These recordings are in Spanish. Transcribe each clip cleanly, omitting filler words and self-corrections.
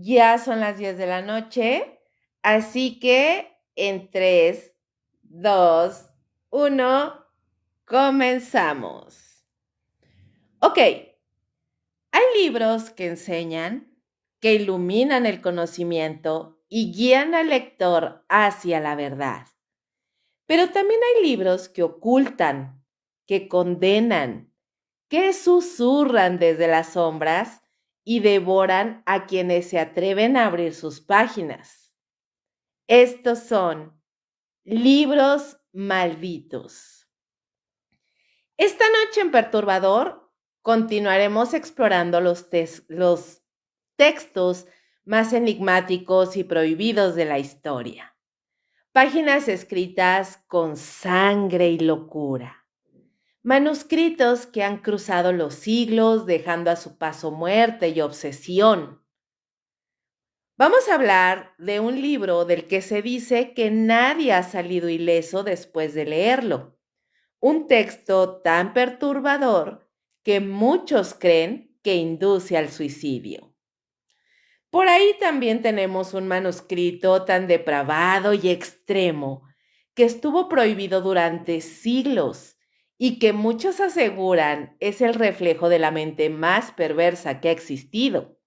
Ya son las 10 de la noche, así que en 3, 2, 1, comenzamos. Ok, hay libros que enseñan, que iluminan el conocimiento y guían al lector hacia la verdad. Pero también hay libros que ocultan, que condenan, que susurran desde las sombras y devoran a quienes se atreven a abrir sus páginas. Estos son libros malditos. Esta noche en Perturbador continuaremos explorando los textos más enigmáticos y prohibidos de la historia. Páginas escritas con sangre y locura. Manuscritos que han cruzado los siglos, dejando a su paso muerte y obsesión. Vamos a hablar de un libro del que se dice que nadie ha salido ileso después de leerlo. Un texto tan perturbador que muchos creen que induce al suicidio. Por ahí también tenemos un manuscrito tan depravado y extremo que estuvo prohibido durante siglos y que muchos aseguran es el reflejo de la mente más perversa que ha existido.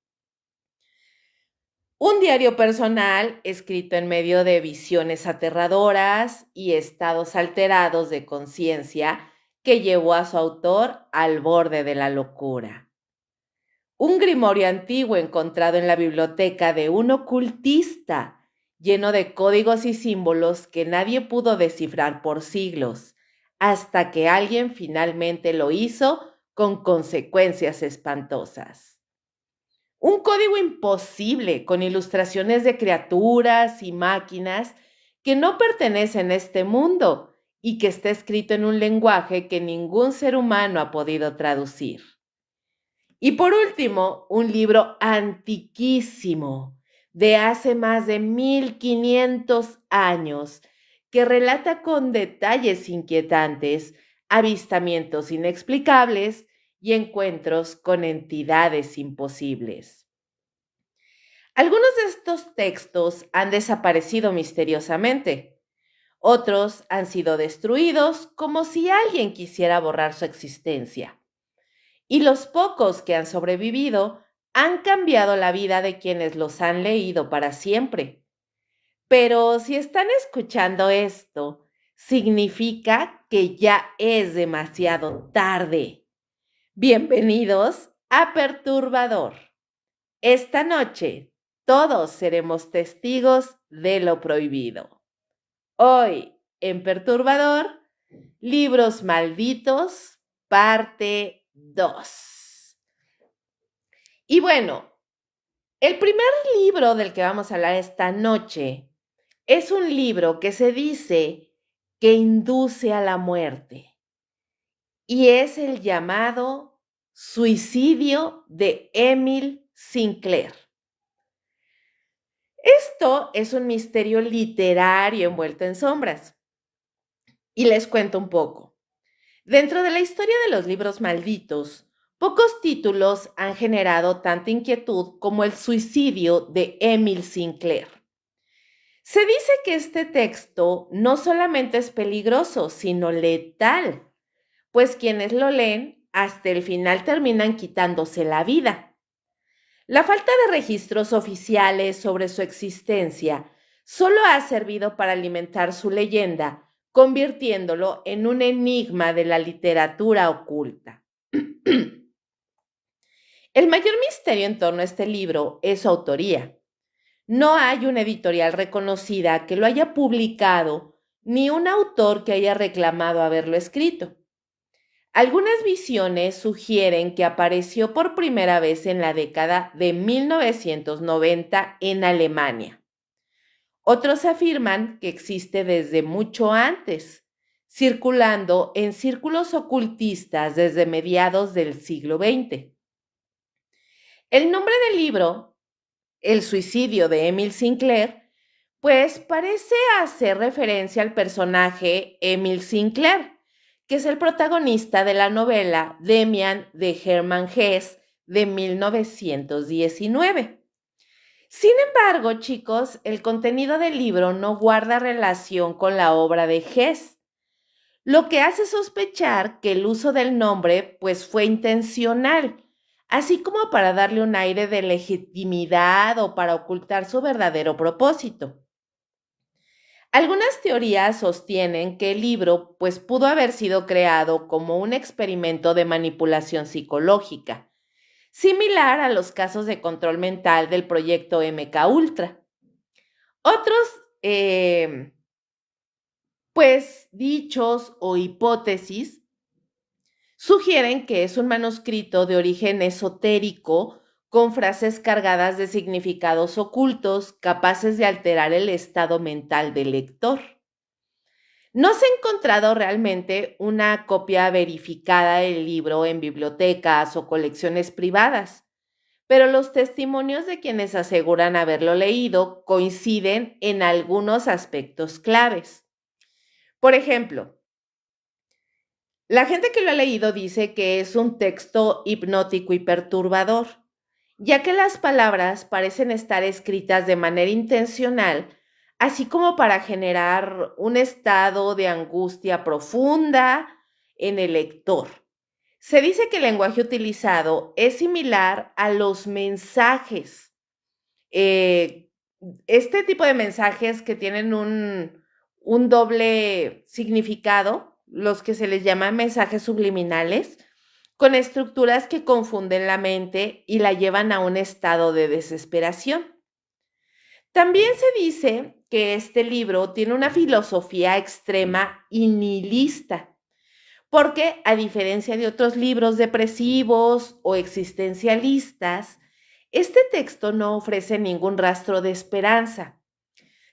Un diario personal escrito en medio de visiones aterradoras y estados alterados de conciencia que llevó a su autor al borde de la locura. Un grimorio antiguo encontrado en la biblioteca de un ocultista, lleno de códigos y símbolos que nadie pudo descifrar por siglos, hasta que alguien finalmente lo hizo con consecuencias espantosas. Un código imposible con ilustraciones de criaturas y máquinas que no pertenecen a este mundo y que está escrito en un lenguaje que ningún ser humano ha podido traducir. Y por último, un libro antiquísimo de hace más de 1500 años que relata con detalles inquietantes avistamientos inexplicables y encuentros con entidades imposibles. Algunos de estos textos han desaparecido misteriosamente. Otros han sido destruidos como si alguien quisiera borrar su existencia. Y los pocos que han sobrevivido han cambiado la vida de quienes los han leído para siempre. Pero si están escuchando esto, significa que ya es demasiado tarde. Bienvenidos a Perturbador. Esta noche todos seremos testigos de lo prohibido. Hoy, en Perturbador, Libros Malditos, parte 2. Y bueno, el primer libro del que vamos a hablar esta noche es un libro que se dice que induce a la muerte y es el llamado Suicidio de Emil Sinclair. Esto es un misterio literario envuelto en sombras. Y les cuento un poco. Dentro de la historia de los libros malditos, pocos títulos han generado tanta inquietud como el suicidio de Emil Sinclair. Se dice que este texto no solamente es peligroso, sino letal, pues quienes lo leen hasta el final terminan quitándose la vida. La falta de registros oficiales sobre su existencia solo ha servido para alimentar su leyenda, convirtiéndolo en un enigma de la literatura oculta. El mayor misterio en torno a este libro es su autoría. No hay una editorial reconocida que lo haya publicado, ni un autor que haya reclamado haberlo escrito. Algunas visiones sugieren que apareció por primera vez en la década de 1990 en Alemania. Otros afirman que existe desde mucho antes, circulando en círculos ocultistas desde mediados del siglo XX. El nombre del libro, El suicidio de Emil Sinclair, pues parece hacer referencia al personaje Emil Sinclair, que es el protagonista de la novela Demian de Hermann Hesse de 1919. Sin embargo, chicos, el contenido del libro no guarda relación con la obra de Hess, lo que hace sospechar que el uso del nombre pues fue intencional, así como para darle un aire de legitimidad o para ocultar su verdadero propósito. Algunas teorías sostienen que el libro pues pudo haber sido creado como un experimento de manipulación psicológica, similar a los casos de control mental del proyecto MK Ultra. Otros pues dichos o hipótesis sugieren que es un manuscrito de origen esotérico con frases cargadas de significados ocultos capaces de alterar el estado mental del lector. No se ha encontrado realmente una copia verificada del libro en bibliotecas o colecciones privadas, pero los testimonios de quienes aseguran haberlo leído coinciden en algunos aspectos claves. Por ejemplo, la gente que lo ha leído dice que es un texto hipnótico y perturbador, ya que las palabras parecen estar escritas de manera intencional, así como para generar un estado de angustia profunda en el lector. Se dice que el lenguaje utilizado es similar a los mensajes. eh, este tipo de mensajes que tienen un doble significado, los que se les llaman mensajes subliminales, con estructuras que confunden la mente y la llevan a un estado de desesperación. También se dice que este libro tiene una filosofía extrema y nihilista, porque a diferencia de otros libros depresivos o existencialistas, este texto no ofrece ningún rastro de esperanza.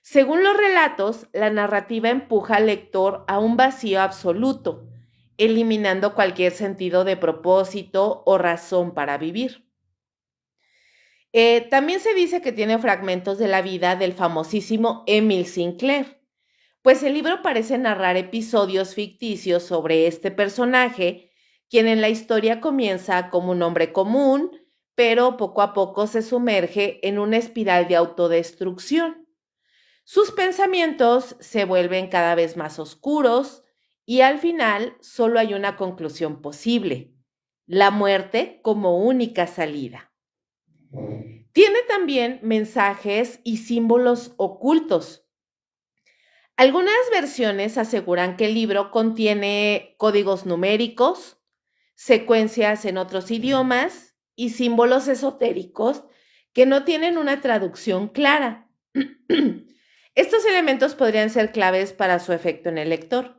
Según los relatos, la narrativa empuja al lector a un vacío absoluto, eliminando cualquier sentido de propósito o razón para vivir. También se dice que tiene fragmentos de la vida del famosísimo Emil Sinclair, pues el libro parece narrar episodios ficticios sobre este personaje, quien en la historia comienza como un hombre común, pero poco a poco se sumerge en una espiral de autodestrucción. Sus pensamientos se vuelven cada vez más oscuros y al final solo hay una conclusión posible: la muerte como única salida. Tiene también mensajes y símbolos ocultos. Algunas versiones aseguran que el libro contiene códigos numéricos, secuencias en otros idiomas y símbolos esotéricos que no tienen una traducción clara. Estos elementos podrían ser claves para su efecto en el lector.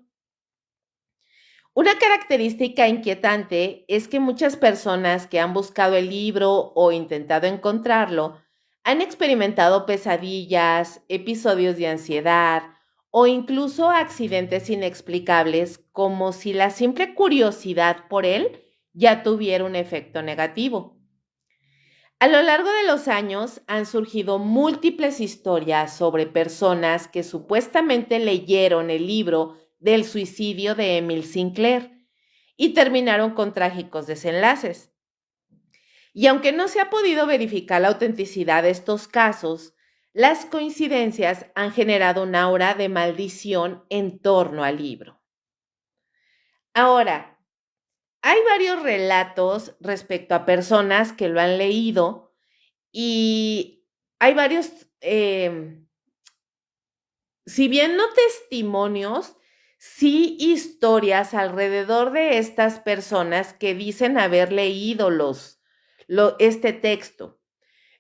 Una característica inquietante es que muchas personas que han buscado el libro o intentado encontrarlo han experimentado pesadillas, episodios de ansiedad o incluso accidentes inexplicables, como si la simple curiosidad por él ya tuviera un efecto negativo. A lo largo de los años han surgido múltiples historias sobre personas que supuestamente leyeron el libro del suicidio de Emil Sinclair y terminaron con trágicos desenlaces. Y aunque no se ha podido verificar la autenticidad de estos casos, las coincidencias han generado un aura de maldición en torno al libro. Ahora, hay varios relatos respecto a personas que lo han leído y hay varios, si bien no testimonios, sí historias alrededor de estas personas que dicen haber leído este texto.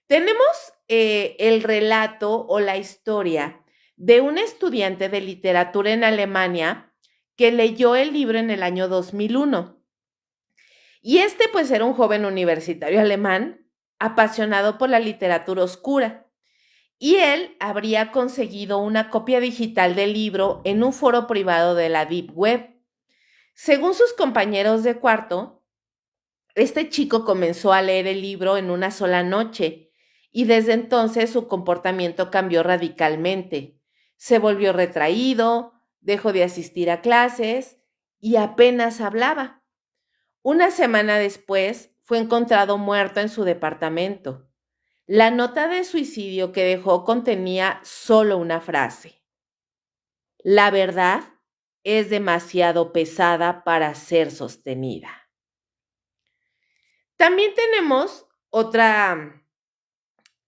Tenemos el relato o la historia de un estudiante de literatura en Alemania que leyó el libro en el año 2001. Y pues era un joven universitario alemán apasionado por la literatura oscura. Y él habría conseguido una copia digital del libro en un foro privado de la Deep Web. Según sus compañeros de cuarto, este chico comenzó a leer el libro en una sola noche y desde entonces su comportamiento cambió radicalmente. Se volvió retraído, dejó de asistir a clases y apenas hablaba. Una semana después fue encontrado muerto en su departamento. La nota de suicidio que dejó contenía solo una frase: la verdad es demasiado pesada para ser sostenida. También tenemos otra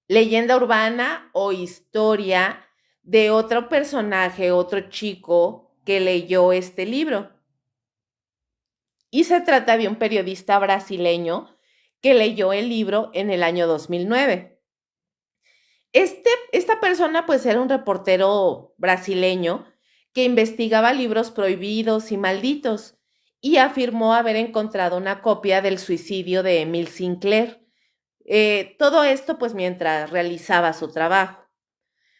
leyenda urbana o historia de otro personaje, otro chico que leyó este libro. Y se trata de un periodista brasileño que leyó el libro en el año 2009. Esta persona pues era un reportero brasileño que investigaba libros prohibidos y malditos y afirmó haber encontrado una copia del suicidio de Emile Sinclair. Todo esto pues mientras realizaba su trabajo.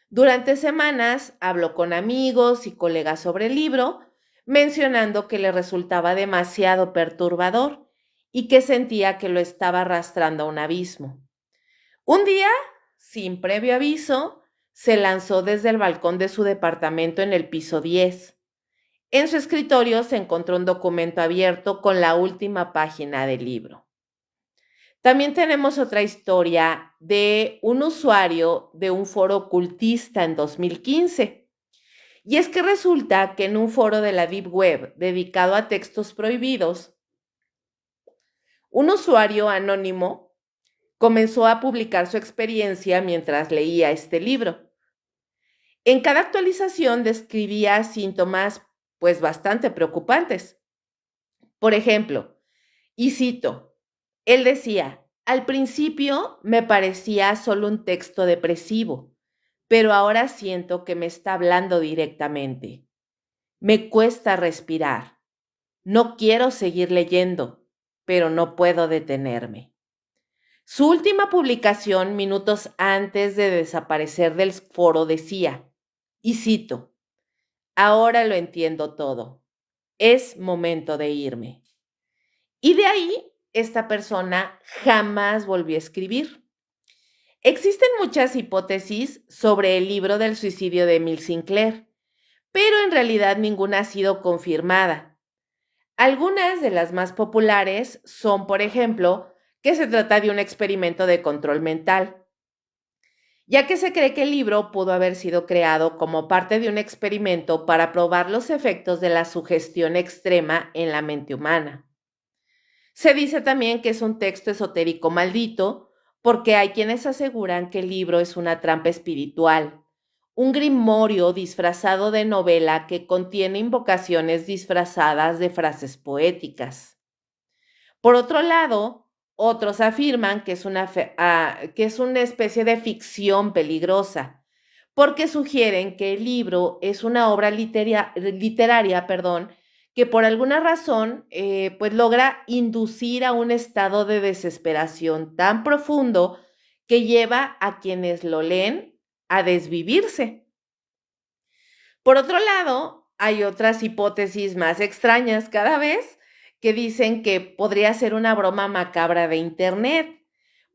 Durante semanas habló con amigos y colegas sobre el libro, mencionando que le resultaba demasiado perturbador y que sentía que lo estaba arrastrando a un abismo. Un día, sin previo aviso, se lanzó desde el balcón de su departamento en el piso 10. En su escritorio se encontró un documento abierto con la última página del libro. También tenemos otra historia de un usuario de un foro ocultista en 2015. Y es que resulta que en un foro de la Deep Web dedicado a textos prohibidos, un usuario anónimo comenzó a publicar su experiencia mientras leía este libro. En cada actualización describía síntomas pues bastante preocupantes. Por ejemplo, y cito, él decía: al principio me parecía solo un texto depresivo, pero ahora siento que me está hablando directamente. Me cuesta respirar. No quiero seguir leyendo, pero no puedo detenerme. Su última publicación, minutos antes de desaparecer del foro, decía, y cito, ahora lo entiendo todo. Es momento de irme. Y de ahí, esta persona jamás volvió a escribir. Existen muchas hipótesis sobre el libro del suicidio de Emile Sinclair, pero en realidad ninguna ha sido confirmada. Algunas de las más populares son, por ejemplo, que se trata de un experimento de control mental, ya que se cree que el libro pudo haber sido creado como parte de un experimento para probar los efectos de la sugestión extrema en la mente humana. Se dice también que es un texto esotérico maldito, porque hay quienes aseguran que el libro es una trampa espiritual, un grimorio disfrazado de novela que contiene invocaciones disfrazadas de frases poéticas. Por otro lado, otros afirman que es una especie de ficción peligrosa, porque sugieren que el libro es una obra literaria, perdón, que por alguna razón pues logra inducir a un estado de desesperación tan profundo que lleva a quienes lo leen a desvivirse. Por otro lado, hay otras hipótesis más extrañas cada vez que dicen que podría ser una broma macabra de Internet,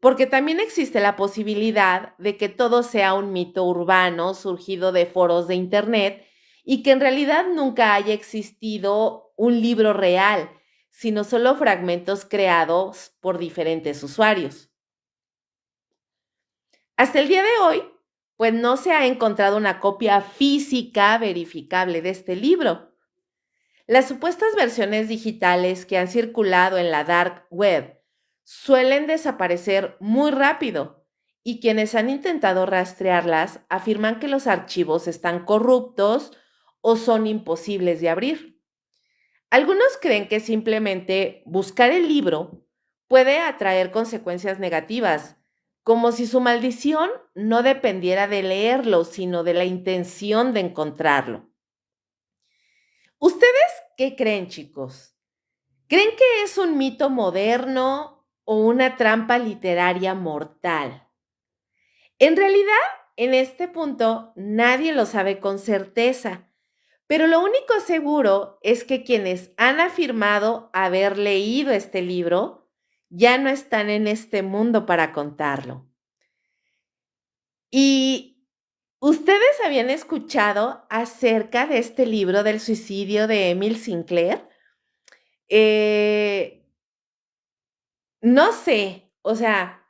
porque también existe la posibilidad de que todo sea un mito urbano surgido de foros de Internet y que en realidad nunca haya existido un libro real, sino solo fragmentos creados por diferentes usuarios. Hasta el día de hoy, pues no se ha encontrado una copia física verificable de este libro. Las supuestas versiones digitales que han circulado en la dark web suelen desaparecer muy rápido y quienes han intentado rastrearlas afirman que los archivos están corruptos o son imposibles de abrir. Algunos creen que simplemente buscar el libro puede atraer consecuencias negativas, como si su maldición no dependiera de leerlo, sino de la intención de encontrarlo. ¿Ustedes qué creen, chicos? ¿Creen que es un mito moderno o una trampa literaria mortal? En realidad, en este punto, nadie lo sabe con certeza, pero lo único seguro es que quienes han afirmado haber leído este libro ya no están en este mundo para contarlo. ¿Y ustedes habían escuchado acerca de este libro del suicidio de Emile Sinclair? Eh, no sé, o sea,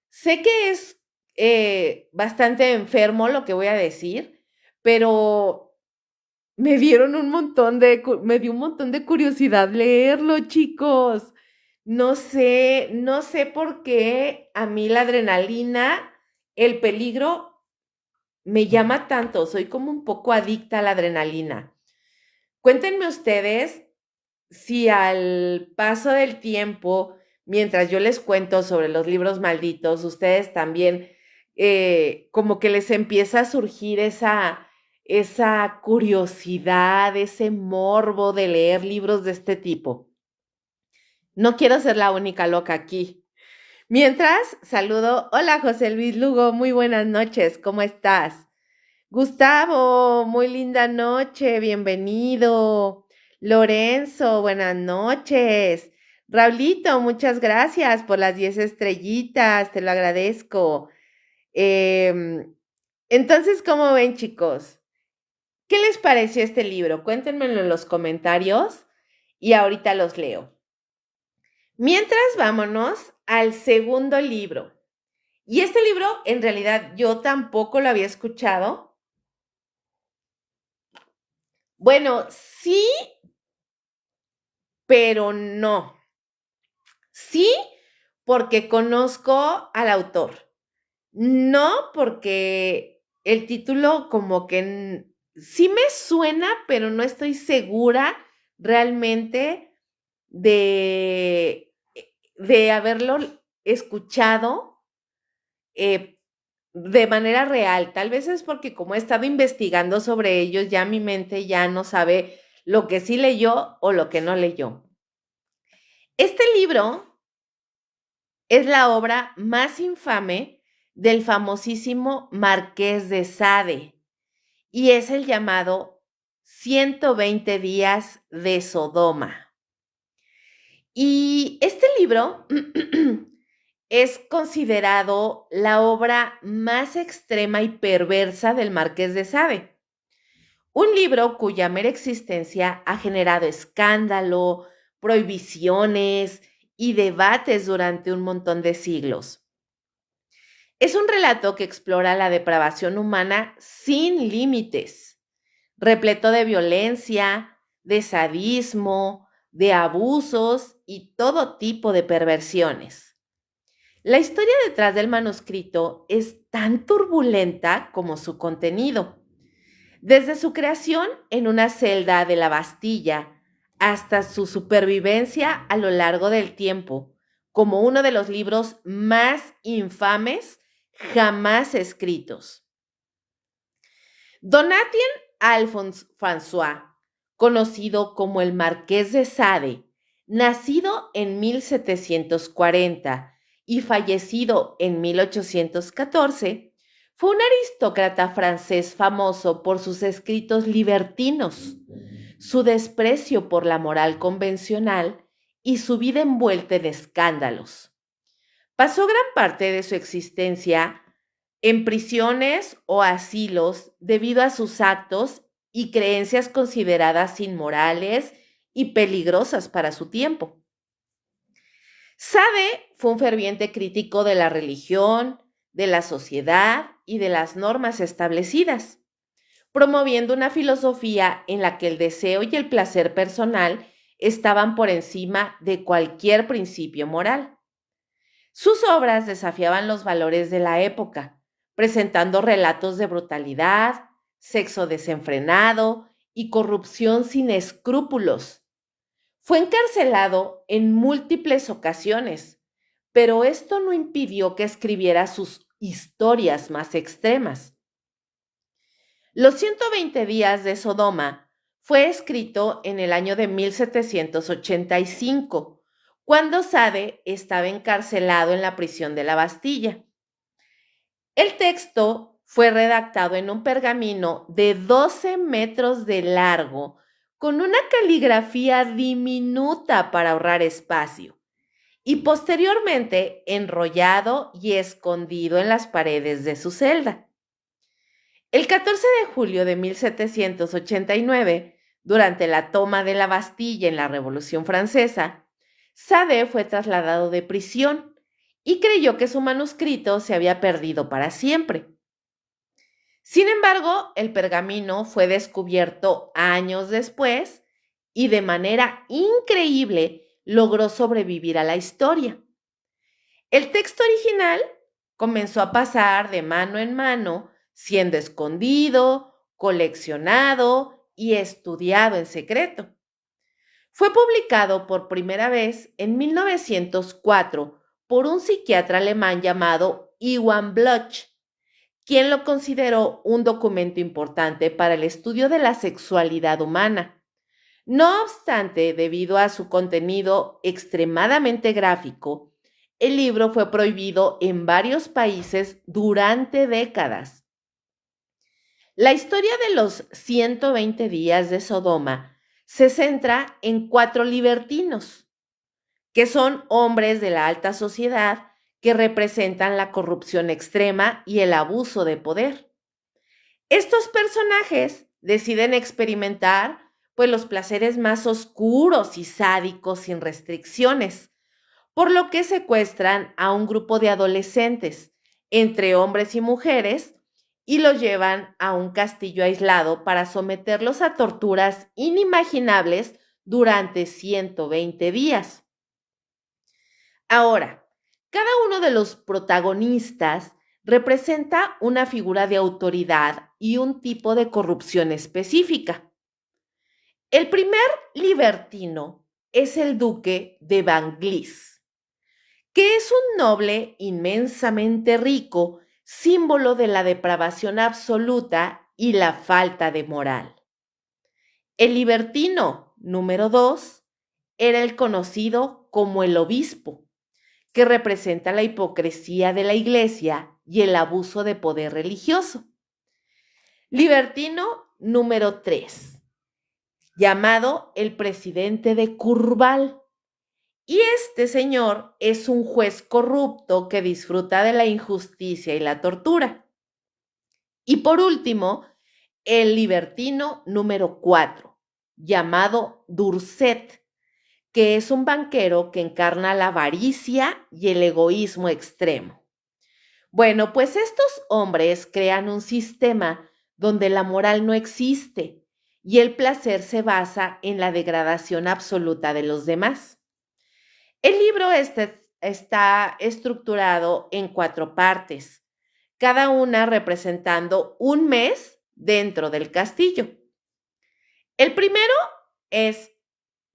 sé que es bastante enfermo lo que voy a decir, pero me dio un montón de curiosidad leerlo, chicos. No sé por qué a mí la adrenalina, el peligro me llama tanto, soy como un poco adicta a la adrenalina. Cuéntenme ustedes si al paso del tiempo, mientras yo les cuento sobre los libros malditos, ustedes también como que les empieza a surgir esa curiosidad, ese morbo de leer libros de este tipo. No quiero ser la única loca aquí. Mientras, saludo. Hola, José Luis Lugo, muy buenas noches, ¿cómo estás? Gustavo, muy linda noche, bienvenido. Lorenzo, buenas noches. Raulito, muchas gracias por las 10 estrellitas, te lo agradezco. Em, entonces, ¿cómo ven, chicos? ¿Qué les pareció este libro? Cuéntenmelo en los comentarios y ahorita los leo. Mientras, vámonos al segundo libro. Y este libro, en realidad, yo tampoco lo había escuchado. Bueno, sí, pero no. Sí, porque conozco al autor. No, porque el título como que sí me suena, pero no estoy segura realmente de, de haberlo escuchado eh, de manera real. Tal vez es porque como he estado investigando sobre ellos, ya mi mente ya no sabe lo que sí leyó o lo que no leyó. Este libro es la obra más infame del famosísimo Marqués de Sade y es el llamado 120 días de Sodoma. Y este libro es considerado la obra más extrema y perversa del Marqués de Sade. Un libro cuya mera existencia ha generado escándalo, prohibiciones y debates durante un montón de siglos. Es un relato que explora la depravación humana sin límites, repleto de violencia, de sadismo, de abusos y todo tipo de perversiones. La historia detrás del manuscrito es tan turbulenta como su contenido. Desde su creación en una celda de la Bastilla hasta su supervivencia a lo largo del tiempo, como uno de los libros más infames jamás escritos. Donatien Alphonse François, conocido como el Marqués de Sade, nacido en 1740 y fallecido en 1814, fue un aristócrata francés famoso por sus escritos libertinos, su desprecio por la moral convencional y su vida envuelta en escándalos. Pasó gran parte de su existencia en prisiones o asilos debido a sus actos y creencias consideradas inmorales y peligrosas para su tiempo. Sade fue un ferviente crítico de la religión, de la sociedad y de las normas establecidas, promoviendo una filosofía en la que el deseo y el placer personal estaban por encima de cualquier principio moral. Sus obras desafiaban los valores de la época, presentando relatos de brutalidad, sexo desenfrenado y corrupción sin escrúpulos. Fue encarcelado en múltiples ocasiones, pero esto no impidió que escribiera sus historias más extremas. Los 120 días de Sodoma fue escrito en el año de 1785, cuando Sade estaba encarcelado en la prisión de la Bastilla. El texto fue redactado en un pergamino de 12 metros de largo, con una caligrafía diminuta para ahorrar espacio, y posteriormente enrollado y escondido en las paredes de su celda. El 14 de julio de 1789, durante la toma de la Bastilla en la Revolución Francesa, Sade fue trasladado de prisión y creyó que su manuscrito se había perdido para siempre. Sin embargo, el pergamino fue descubierto años después y de manera increíble logró sobrevivir a la historia. El texto original comenzó a pasar de mano en mano, siendo escondido, coleccionado y estudiado en secreto. Fue publicado por primera vez en 1904 por un psiquiatra alemán llamado Iwan Bloch, quien lo consideró un documento importante para el estudio de la sexualidad humana. No obstante, debido a su contenido extremadamente gráfico, el libro fue prohibido en varios países durante décadas. La historia de los 120 días de Sodoma se centra en 4 libertinos, que son hombres de la alta sociedad que representan la corrupción extrema y el abuso de poder. Estos personajes deciden experimentar pues los placeres más oscuros y sádicos sin restricciones, por lo que secuestran a un grupo de adolescentes, entre hombres y mujeres, y los llevan a un castillo aislado para someterlos a torturas inimaginables durante 120 días. Ahora, cada uno de los protagonistas representa una figura de autoridad y un tipo de corrupción específica. El primer libertino es el duque de Banglis, que es un noble inmensamente rico, símbolo de la depravación absoluta y la falta de moral. El libertino número 2 era el conocido como el obispo, que representa la hipocresía de la iglesia y el abuso de poder religioso. Libertino número 3, llamado el presidente de Curval. Y este señor es un juez corrupto que disfruta de la injusticia y la tortura. Y por último, el libertino número 4, llamado Durset, que es un banquero que encarna la avaricia y el egoísmo extremo. Bueno, pues estos hombres crean un sistema donde la moral no existe y el placer se basa en la degradación absoluta de los demás. El libro está estructurado en 4 partes, cada una representando un mes dentro del castillo. El primero es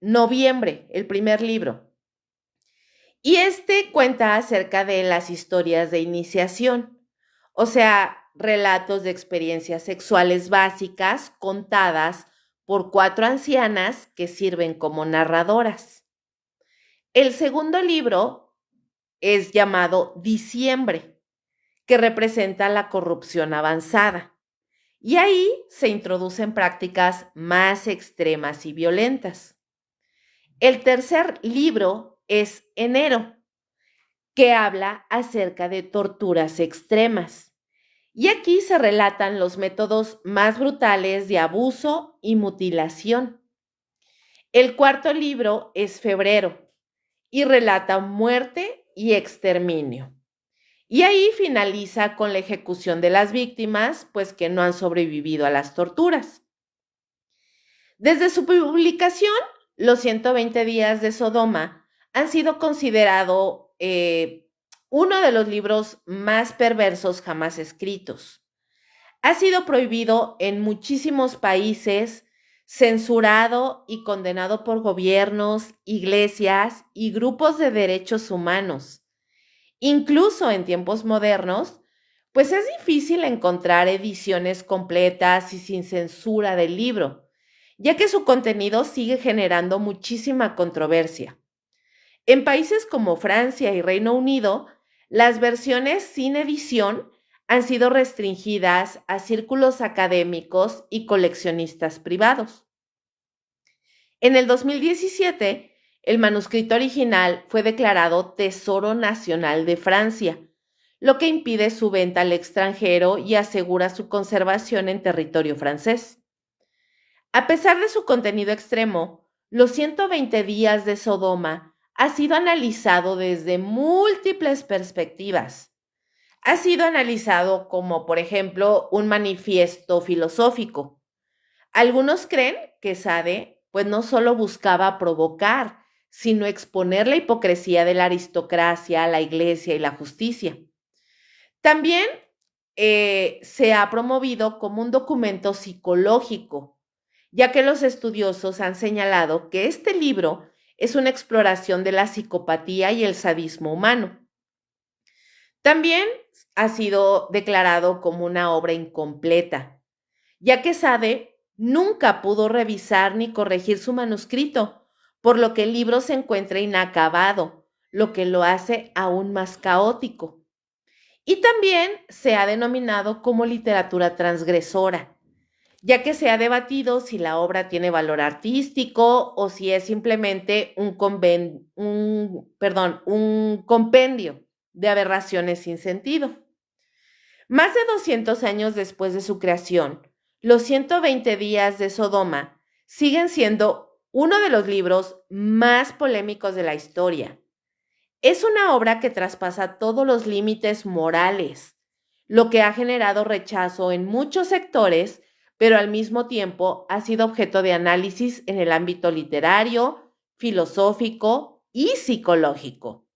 Noviembre, el primer libro. Y este cuenta acerca de las historias de iniciación, o sea, relatos de experiencias sexuales básicas contadas por 4 ancianas que sirven como narradoras. El segundo libro es llamado Diciembre, que representa la corrupción avanzada. Y ahí se introducen prácticas más extremas y violentas. El tercer libro es Enero, que habla acerca de torturas extremas. Y aquí se relatan los métodos más brutales de abuso y mutilación. El cuarto libro es Febrero y relata muerte y exterminio. Y ahí finaliza con la ejecución de las víctimas, pues que no han sobrevivido a las torturas. Desde su publicación, los 120 días de Sodoma han sido considerado uno de los libros más perversos jamás escritos. Ha sido prohibido en muchísimos países, censurado y condenado por gobiernos, iglesias y grupos de derechos humanos. Incluso en tiempos modernos, pues es difícil encontrar ediciones completas y sin censura del libro, ya que su contenido sigue generando muchísima controversia. En países como Francia y Reino Unido, las versiones sin edición han sido restringidas a círculos académicos y coleccionistas privados. En el 2017, el manuscrito original fue declarado Tesoro Nacional de Francia, lo que impide su venta al extranjero y asegura su conservación en territorio francés. A pesar de su contenido extremo, los 120 días de Sodoma ha sido analizado desde múltiples perspectivas. Ha sido analizado como, por ejemplo, un manifiesto filosófico. Algunos creen que Sade, pues no solo buscaba provocar, sino exponer la hipocresía de la aristocracia, la iglesia y la justicia. También se ha promovido como un documento psicológico, ya que los estudiosos han señalado que este libro es una exploración de la psicopatía y el sadismo humano. También ha sido declarado como una obra incompleta, ya que Sade nunca pudo revisar ni corregir su manuscrito, por lo que el libro se encuentra inacabado, lo que lo hace aún más caótico. Y también se ha denominado como literatura transgresora, ya que se ha debatido si la obra tiene valor artístico o si es simplemente un compendio de aberraciones sin sentido. Más de 200 años después de su creación, Los 120 días de Sodoma siguen siendo uno de los libros más polémicos de la historia. Es una obra que traspasa todos los límites morales, lo que ha generado rechazo en muchos sectores, pero al mismo tiempo ha sido objeto de análisis en el ámbito literario, filosófico y psicológico.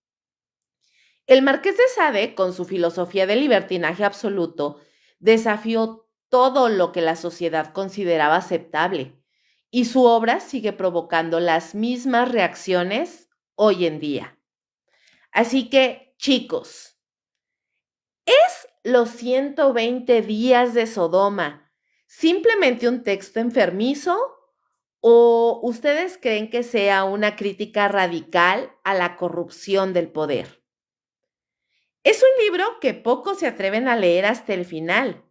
El Marqués de Sade, con su filosofía de libertinaje absoluto, desafió todo lo que la sociedad consideraba aceptable, y su obra sigue provocando las mismas reacciones hoy en día. Así que, chicos, los 120 días de Sodoma, ¿simplemente un texto enfermizo o ustedes creen que sea una crítica radical a la corrupción del poder? Es un libro que pocos se atreven a leer hasta el final,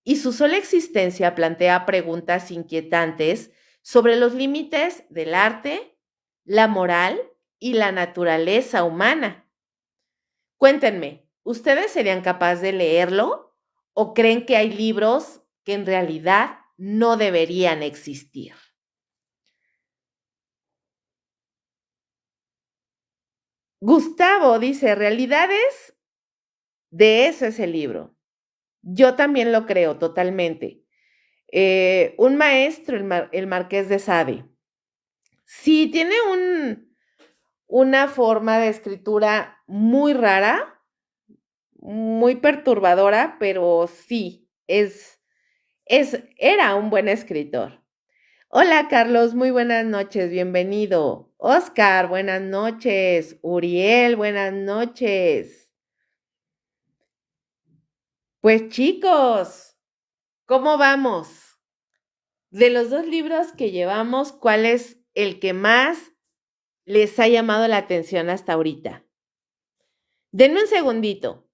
y su sola existencia plantea preguntas inquietantes sobre los límites del arte, la moral y la naturaleza humana. Cuéntenme, ¿ustedes serían capaces de leerlo o creen que hay libros que en realidad no deberían existir? Gustavo dice, realidades, de eso es el libro. Yo también lo creo totalmente. Un maestro, el Marqués de Sade. Sí, tiene una forma de escritura muy rara, muy perturbadora, pero sí, era un buen escritor. Hola Carlos, muy buenas noches, bienvenido. Oscar, buenas noches. Uriel, buenas noches. Pues chicos, ¿cómo vamos? De los dos libros que llevamos, ¿cuál es el que más les ha llamado la atención hasta ahorita? Denme un segundito.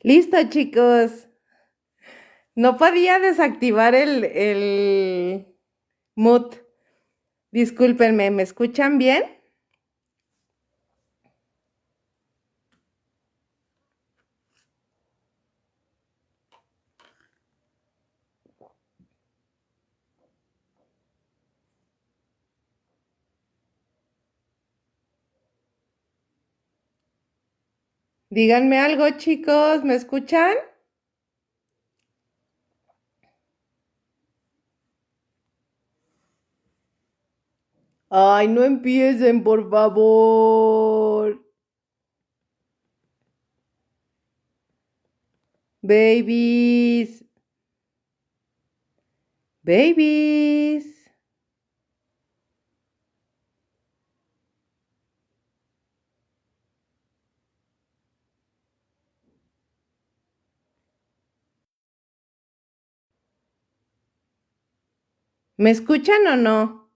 Listo, chicos. No podía desactivar el mute. Discúlpenme, ¿me escuchan bien? Díganme algo, chicos, ¿me escuchan? Ay, no empiecen, por favor. Babies. Babies. ¿Me escuchan o no?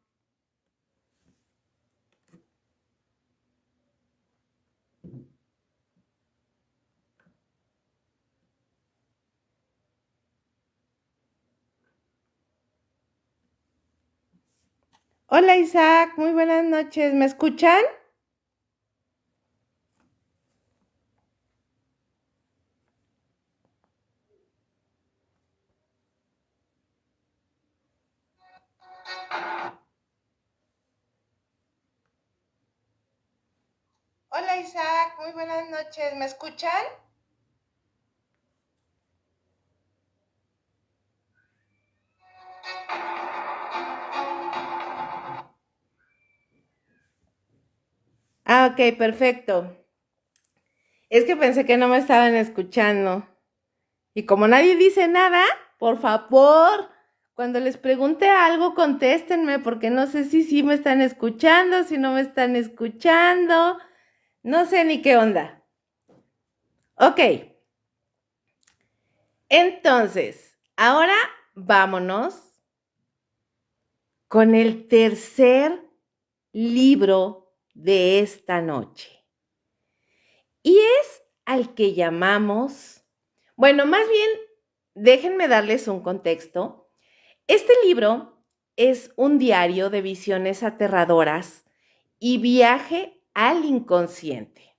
Hola, Isaac, muy buenas noches. ¿Me escuchan? Hola, Isaac, muy buenas noches. ¿Me escuchan? Ah, ok, perfecto. Es que pensé que no me estaban escuchando. Y como nadie dice nada, por favor, cuando les pregunte algo, contéstenme, porque no sé si sí me están escuchando, si no me están escuchando. No sé ni qué onda. Ok. Entonces, ahora vámonos con el tercer libro de esta noche. Y es al que llamamos, bueno, más bien, déjenme darles un contexto. Este libro es un diario de visiones aterradoras y viaje al inconsciente.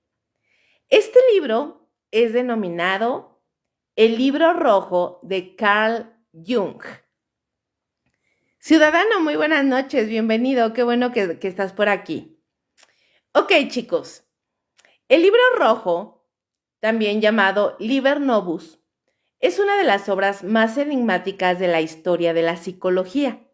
Este libro es denominado El Libro Rojo de Carl Jung. Ciudadano, muy buenas noches, bienvenido, qué bueno que estás por aquí. Ok, chicos, el libro rojo, también llamado Liber Novus, es una de las obras más enigmáticas de la historia de la psicología,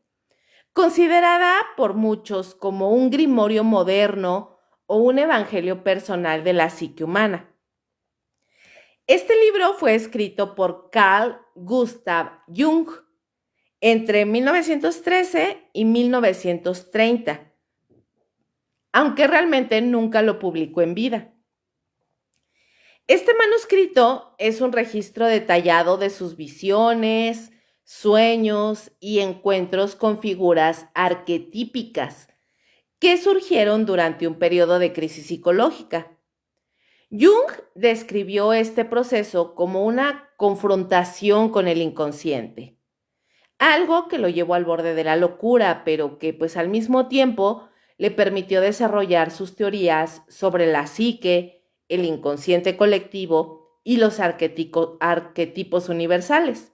considerada por muchos como un grimorio moderno o un evangelio personal de la psique humana. Este libro fue escrito por Carl Gustav Jung entre 1913 y 1930, aunque realmente nunca lo publicó en vida. Este manuscrito es un registro detallado de sus visiones, sueños y encuentros con figuras arquetípicas que surgieron durante un periodo de crisis psicológica. Jung describió este proceso como una confrontación con el inconsciente, algo que lo llevó al borde de la locura, pero que pues al mismo tiempo le permitió desarrollar sus teorías sobre la psique, el inconsciente colectivo y los arquetipos universales.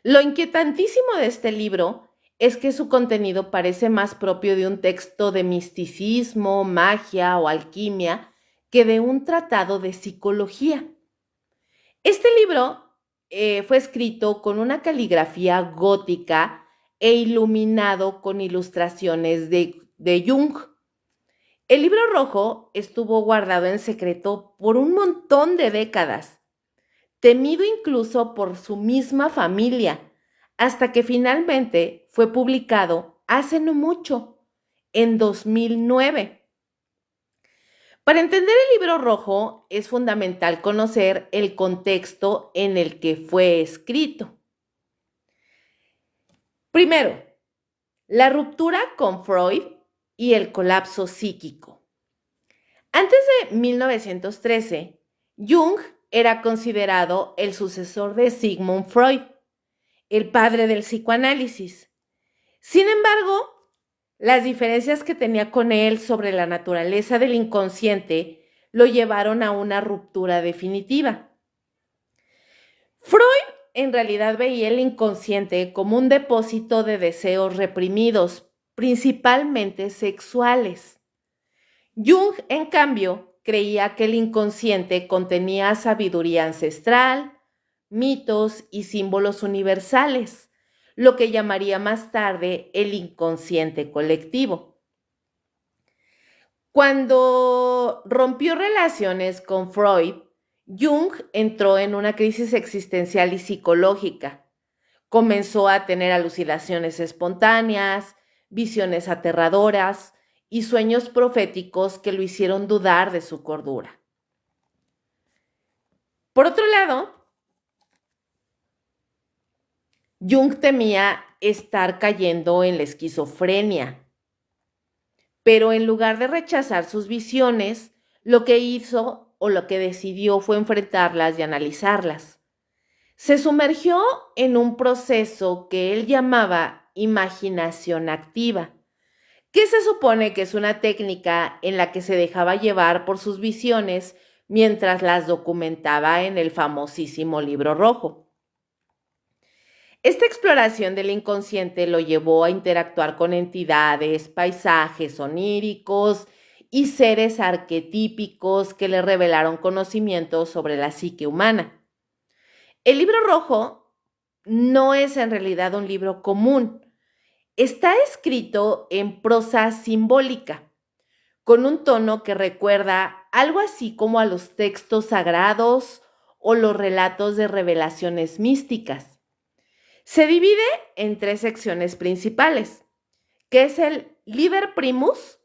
Lo inquietantísimo de este libro es que su contenido parece más propio de un texto de misticismo, magia o alquimia que de un tratado de psicología. Este libro fue escrito con una caligrafía gótica e iluminado con ilustraciones de Jung. El libro rojo estuvo guardado en secreto por un montón de décadas, temido incluso por su misma familia, hasta que finalmente fue publicado hace no mucho, en 2009. Para entender el libro rojo es fundamental conocer el contexto en el que fue escrito. Primero, la ruptura con Freud y el colapso psíquico. Antes de 1913, Jung era considerado el sucesor de Sigmund Freud, el padre del psicoanálisis. Sin embargo, las diferencias que tenía con él sobre la naturaleza del inconsciente lo llevaron a una ruptura definitiva. Freud en realidad veía el inconsciente como un depósito de deseos reprimidos, principalmente sexuales. Jung, en cambio, creía que el inconsciente contenía sabiduría ancestral, mitos y símbolos universales, lo que llamaría más tarde el inconsciente colectivo. Cuando rompió relaciones con Freud, Jung entró en una crisis existencial y psicológica. Comenzó a tener alucinaciones espontáneas, visiones aterradoras y sueños proféticos que lo hicieron dudar de su cordura. Por otro lado, Jung temía estar cayendo en la esquizofrenia, pero en lugar de rechazar sus visiones, lo que hizo o lo que decidió fue enfrentarlas y analizarlas. Se sumergió en un proceso que él llamaba imaginación activa, que se supone que es una técnica en la que se dejaba llevar por sus visiones mientras las documentaba en el famosísimo Libro Rojo. Esta exploración del inconsciente lo llevó a interactuar con entidades, paisajes oníricos y seres arquetípicos que le revelaron conocimientos sobre la psique humana. El Libro Rojo no es en realidad un libro común. Está escrito en prosa simbólica, con un tono que recuerda algo así como a los textos sagrados o los relatos de revelaciones místicas. Se divide en 3 secciones principales, que es el Liber Primus,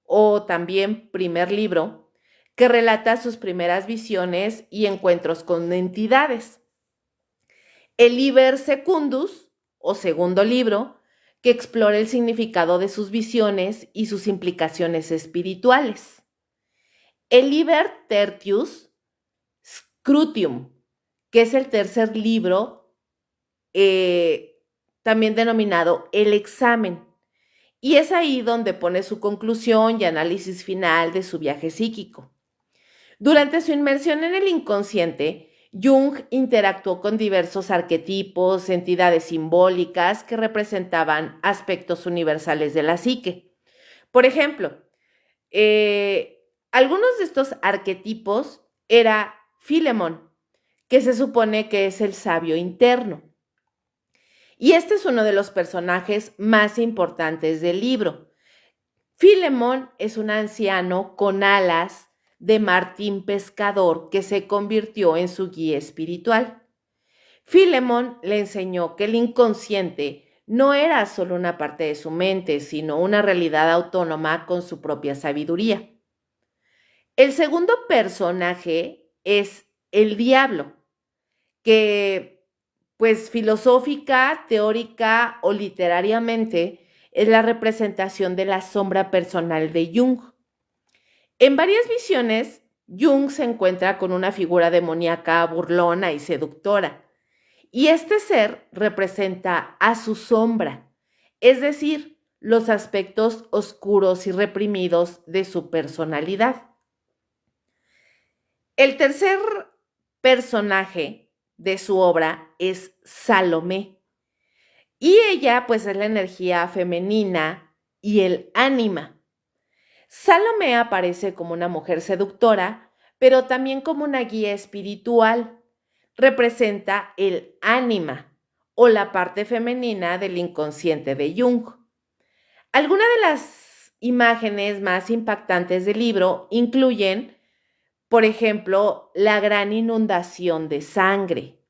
o también primer libro, que relata sus primeras visiones y encuentros con entidades. El Liber Secundus, o segundo libro, que explora el significado de sus visiones y sus implicaciones espirituales. El Liber Tertius Scrutium, que es el tercer libro, también denominado el examen. Y es ahí donde pone su conclusión y análisis final de su viaje psíquico. Durante su inmersión en el inconsciente, Jung interactuó con diversos arquetipos, entidades simbólicas que representaban aspectos universales de la psique. Por ejemplo, algunos de estos arquetipos era Filemón, que se supone que es el sabio interno. Y este es uno de los personajes más importantes del libro. Filemón es un anciano con alas de martín pescador que se convirtió en su guía espiritual. Filemón le enseñó que el inconsciente no era solo una parte de su mente, sino una realidad autónoma con su propia sabiduría. El segundo personaje es el diablo, que pues filosófica, teórica o literariamente es la representación de la sombra personal de Jung. En varias visiones, Jung se encuentra con una figura demoníaca, burlona y seductora, y este ser representa a su sombra, es decir, los aspectos oscuros y reprimidos de su personalidad. El tercer personaje de su obra es Salomé. Y ella pues es la energía femenina y el ánima. Salomé aparece como una mujer seductora, pero también como una guía espiritual. Representa el ánima o la parte femenina del inconsciente de Jung. Algunas de las imágenes más impactantes del libro incluyen, por ejemplo, la gran inundación de sangre.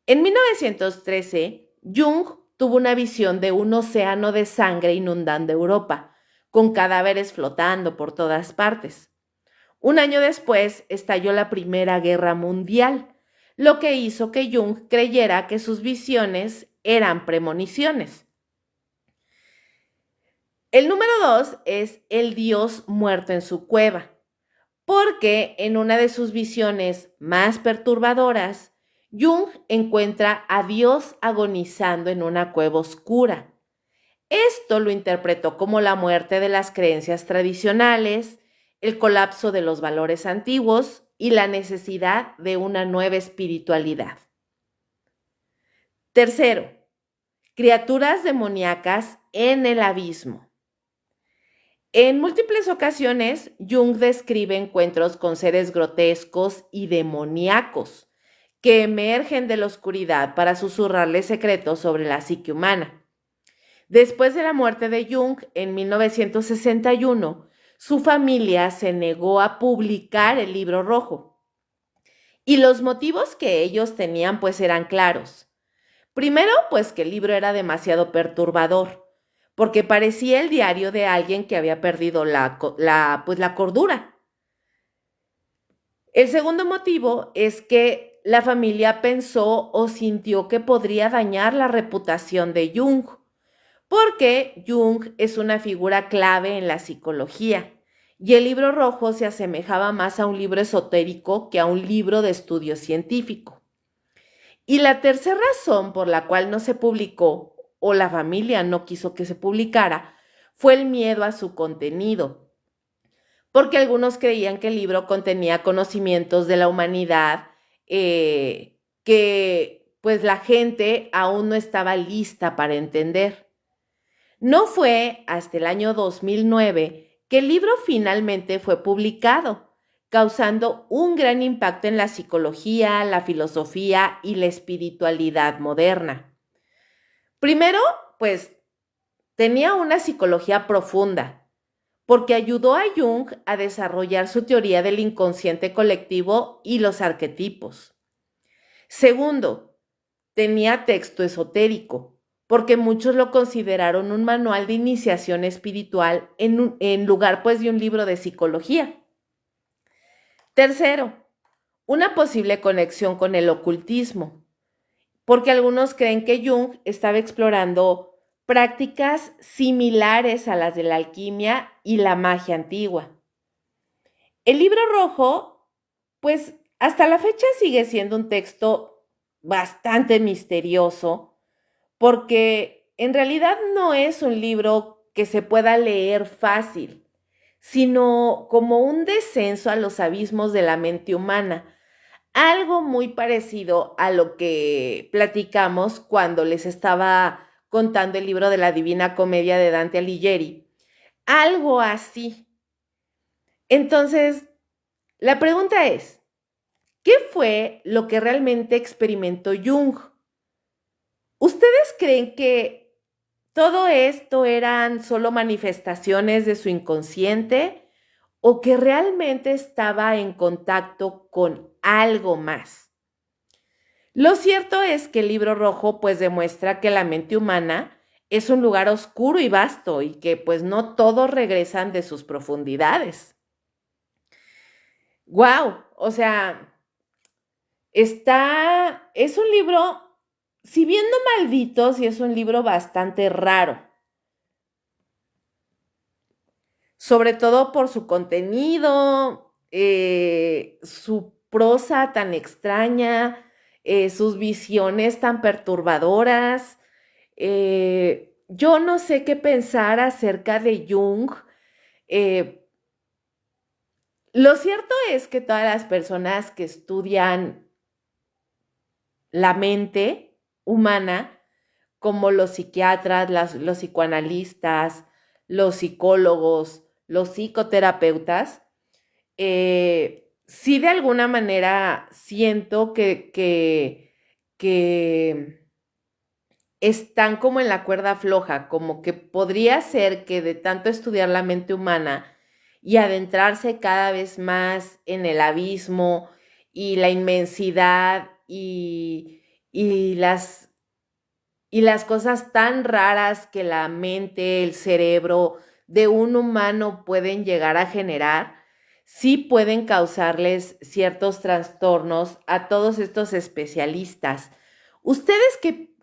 En 1913, Jung tuvo una visión de un océano de sangre inundando Europa, con cadáveres flotando por todas partes. Un año después estalló la Primera Guerra Mundial, lo que hizo que Jung creyera que sus visiones eran premoniciones. El número 2 es el dios muerto en su cueva. porque en una de sus visiones más perturbadoras, Jung encuentra a Dios agonizando en una cueva oscura. Esto lo interpretó como la muerte de las creencias tradicionales, el colapso de los valores antiguos y la necesidad de una nueva espiritualidad. Tercero, criaturas demoníacas en el abismo. En múltiples ocasiones, Jung describe encuentros con seres grotescos y demoníacos que emergen de la oscuridad para susurrarle secretos sobre la psique humana. Después de la muerte de Jung en 1961, su familia se negó a publicar el Libro Rojo. Y los motivos que ellos tenían pues eran claros. Primero, pues que el libro era demasiado perturbador, porque parecía el diario de alguien que había perdido la cordura. El segundo motivo es que la familia pensó o sintió que podría dañar la reputación de Jung, porque Jung es una figura clave en la psicología y el Libro Rojo se asemejaba más a un libro esotérico que a un libro de estudio científico. Y la tercera razón por la cual no se publicó o la familia no quiso que se publicara fue el miedo a su contenido, porque algunos creían que el libro contenía conocimientos de la humanidad que pues la gente aún no estaba lista para entender. No fue hasta el año 2009 que el libro finalmente fue publicado, causando un gran impacto en la psicología, la filosofía y la espiritualidad moderna. Primero, pues, tenía una psicología profunda, porque ayudó a Jung a desarrollar su teoría del inconsciente colectivo y los arquetipos. Segundo, tenía texto esotérico, porque muchos lo consideraron un manual de iniciación espiritual en lugar pues de un libro de psicología. Tercero, una posible conexión con el ocultismo, porque algunos creen que Jung estaba explorando prácticas similares a las de la alquimia y la magia antigua. El Libro Rojo, pues hasta la fecha sigue siendo un texto bastante misterioso, porque en realidad no es un libro que se pueda leer fácil, sino como un descenso a los abismos de la mente humana, algo muy parecido a lo que platicamos cuando les estaba contando el libro de la Divina Comedia de Dante Alighieri. Algo así. Entonces, la pregunta es, ¿qué fue lo que realmente experimentó Jung? ¿Ustedes creen que todo esto eran solo manifestaciones de su inconsciente o que realmente estaba en contacto con algo más? Lo cierto es que el Libro Rojo pues demuestra que la mente humana es un lugar oscuro y vasto y que pues no todos regresan de sus profundidades. ¡Guau! O sea, es un libro, si bien no maldito, sí es un libro bastante raro. Sobre todo por su contenido, su prosa tan extraña, sus visiones tan perturbadoras. Yo no sé qué pensar acerca de Jung. Eh, lo cierto es que todas las personas que estudian la mente humana, como los psiquiatras, los psicoanalistas, los psicólogos, los psicoterapeutas, sí de alguna manera siento que están como en la cuerda floja, como que podría ser que de tanto estudiar la mente humana y adentrarse cada vez más en el abismo y la inmensidad y las cosas tan raras que la mente, el cerebro de un humano pueden llegar a generar, sí pueden causarles ciertos trastornos a todos estos especialistas. ¿Ustedes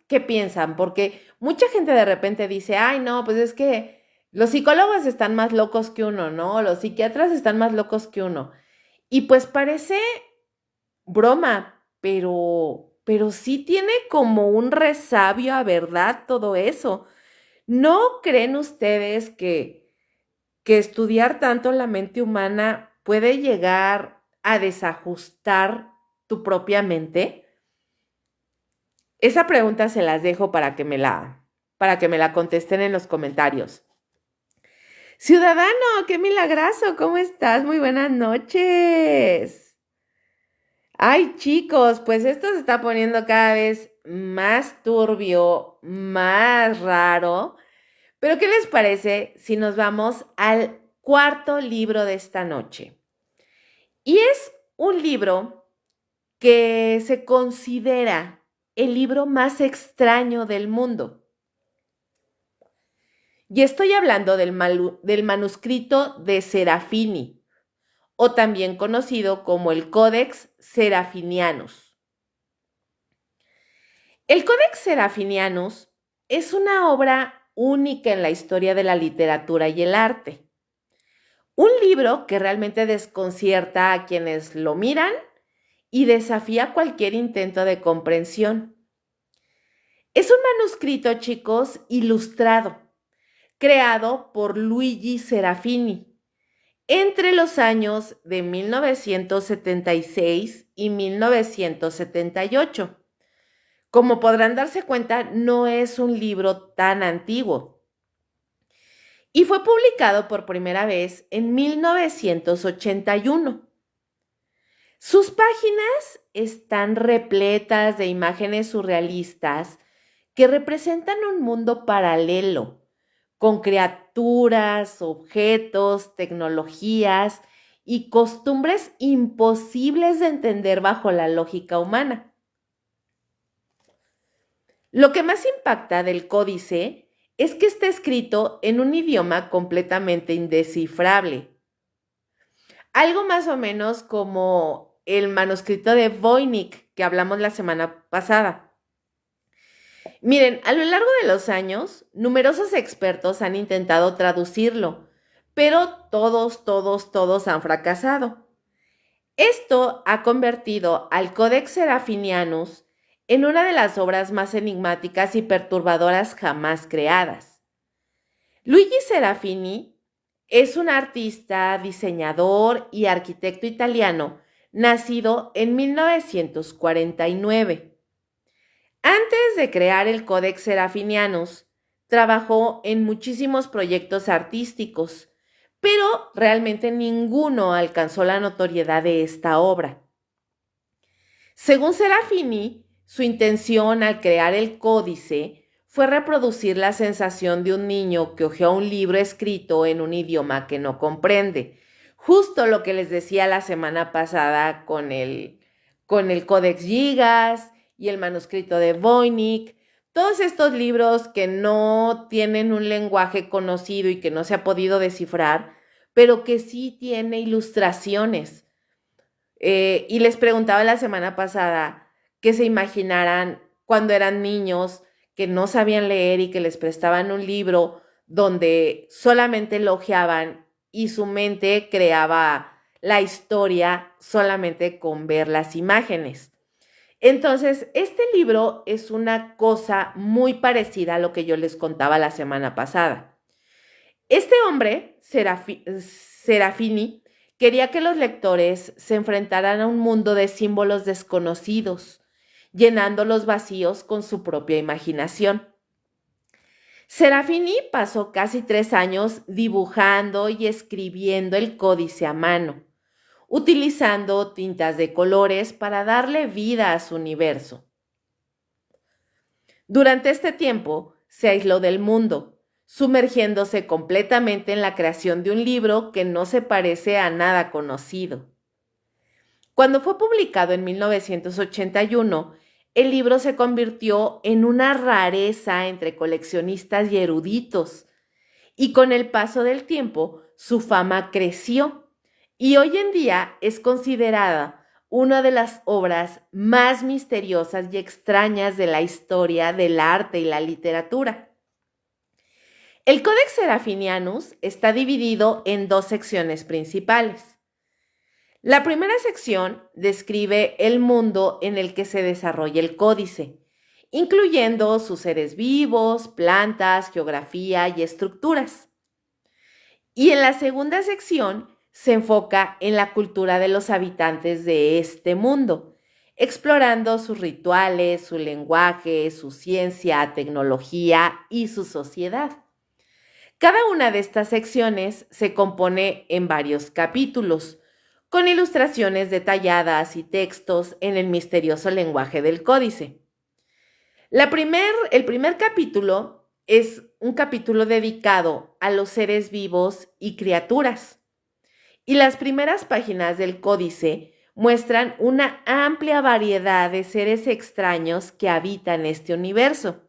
qué piensan? Porque mucha gente de repente dice, ay, no, pues es que los psicólogos están más locos que uno, ¿no? Los psiquiatras están más locos que uno. Y pues parece broma, pero sí tiene como un resabio a verdad todo eso. ¿No creen ustedes que estudiar tanto la mente humana puede llegar a desajustar tu propia mente? Esa pregunta se las dejo para que me la contesten en los comentarios. Ciudadano, qué milagrazo, ¿cómo estás? Muy buenas noches. Ay, chicos, pues esto se está poniendo cada vez más turbio, más raro. Pero ¿qué les parece si nos vamos al cuarto libro de esta noche? Y es un libro que se considera el libro más extraño del mundo. Y estoy hablando del manuscrito de Serafini, o también conocido como el Codex Serafinianus. El Codex Serafinianus es una obra única en la historia de la literatura y el arte. Un libro que realmente desconcierta a quienes lo miran y desafía cualquier intento de comprensión. Es un manuscrito, chicos, ilustrado, creado por Luigi Serafini entre los años de 1976 y 1978. Como podrán darse cuenta, no es un libro tan antiguo. Y fue publicado por primera vez en 1981. Sus páginas están repletas de imágenes surrealistas que representan un mundo paralelo, con criaturas, objetos, tecnologías y costumbres imposibles de entender bajo la lógica humana. Lo que más impacta del códice es que está escrito en un idioma completamente indescifrable. Algo más o menos como el manuscrito de Voynich que hablamos la semana pasada. Miren, a lo largo de los años, numerosos expertos han intentado traducirlo, pero todos han fracasado. Esto ha convertido al Codex Serafinianus en una de las obras más enigmáticas y perturbadoras jamás creadas. Luigi Serafini es un artista, diseñador y arquitecto italiano nacido en 1949. Antes de crear el Codex Serafinianus, trabajó en muchísimos proyectos artísticos, pero realmente ninguno alcanzó la notoriedad de esta obra. Según Serafini, su intención al crear el códice fue reproducir la sensación de un niño que hojeó un libro escrito en un idioma que no comprende. Justo lo que les decía la semana pasada con el Codex Gigas y el manuscrito de Voynich. Todos estos libros que no tienen un lenguaje conocido y que no se ha podido descifrar, pero que sí tiene ilustraciones. Y les preguntaba la semana pasada que se imaginaran cuando eran niños que no sabían leer y que les prestaban un libro donde solamente elogiaban y su mente creaba la historia solamente con ver las imágenes. Entonces, este libro es una cosa muy parecida a lo que yo les contaba la semana pasada. Este hombre, Serafini, quería que los lectores se enfrentaran a un mundo de símbolos desconocidos, llenando los vacíos con su propia imaginación. Serafini pasó casi 3 años dibujando y escribiendo el códice a mano, utilizando tintas de colores para darle vida a su universo. Durante este tiempo se aisló del mundo, sumergiéndose completamente en la creación de un libro que no se parece a nada conocido. Cuando fue publicado en 1981, el libro se convirtió en una rareza entre coleccionistas y eruditos, y con el paso del tiempo su fama creció, y hoy en día es considerada una de las obras más misteriosas y extrañas de la historia del arte y la literatura. El Codex Serafinianus está dividido en 2 secciones principales. La primera sección describe el mundo en el que se desarrolla el códice, incluyendo sus seres vivos, plantas, geografía y estructuras. Y en la segunda sección se enfoca en la cultura de los habitantes de este mundo, explorando sus rituales, su lenguaje, su ciencia, tecnología y su sociedad. Cada una de estas secciones se compone en varios capítulos, con ilustraciones detalladas y textos en el misterioso lenguaje del códice. El primer capítulo es un capítulo dedicado a los seres vivos y criaturas. Y las primeras páginas del códice muestran una amplia variedad de seres extraños que habitan este universo,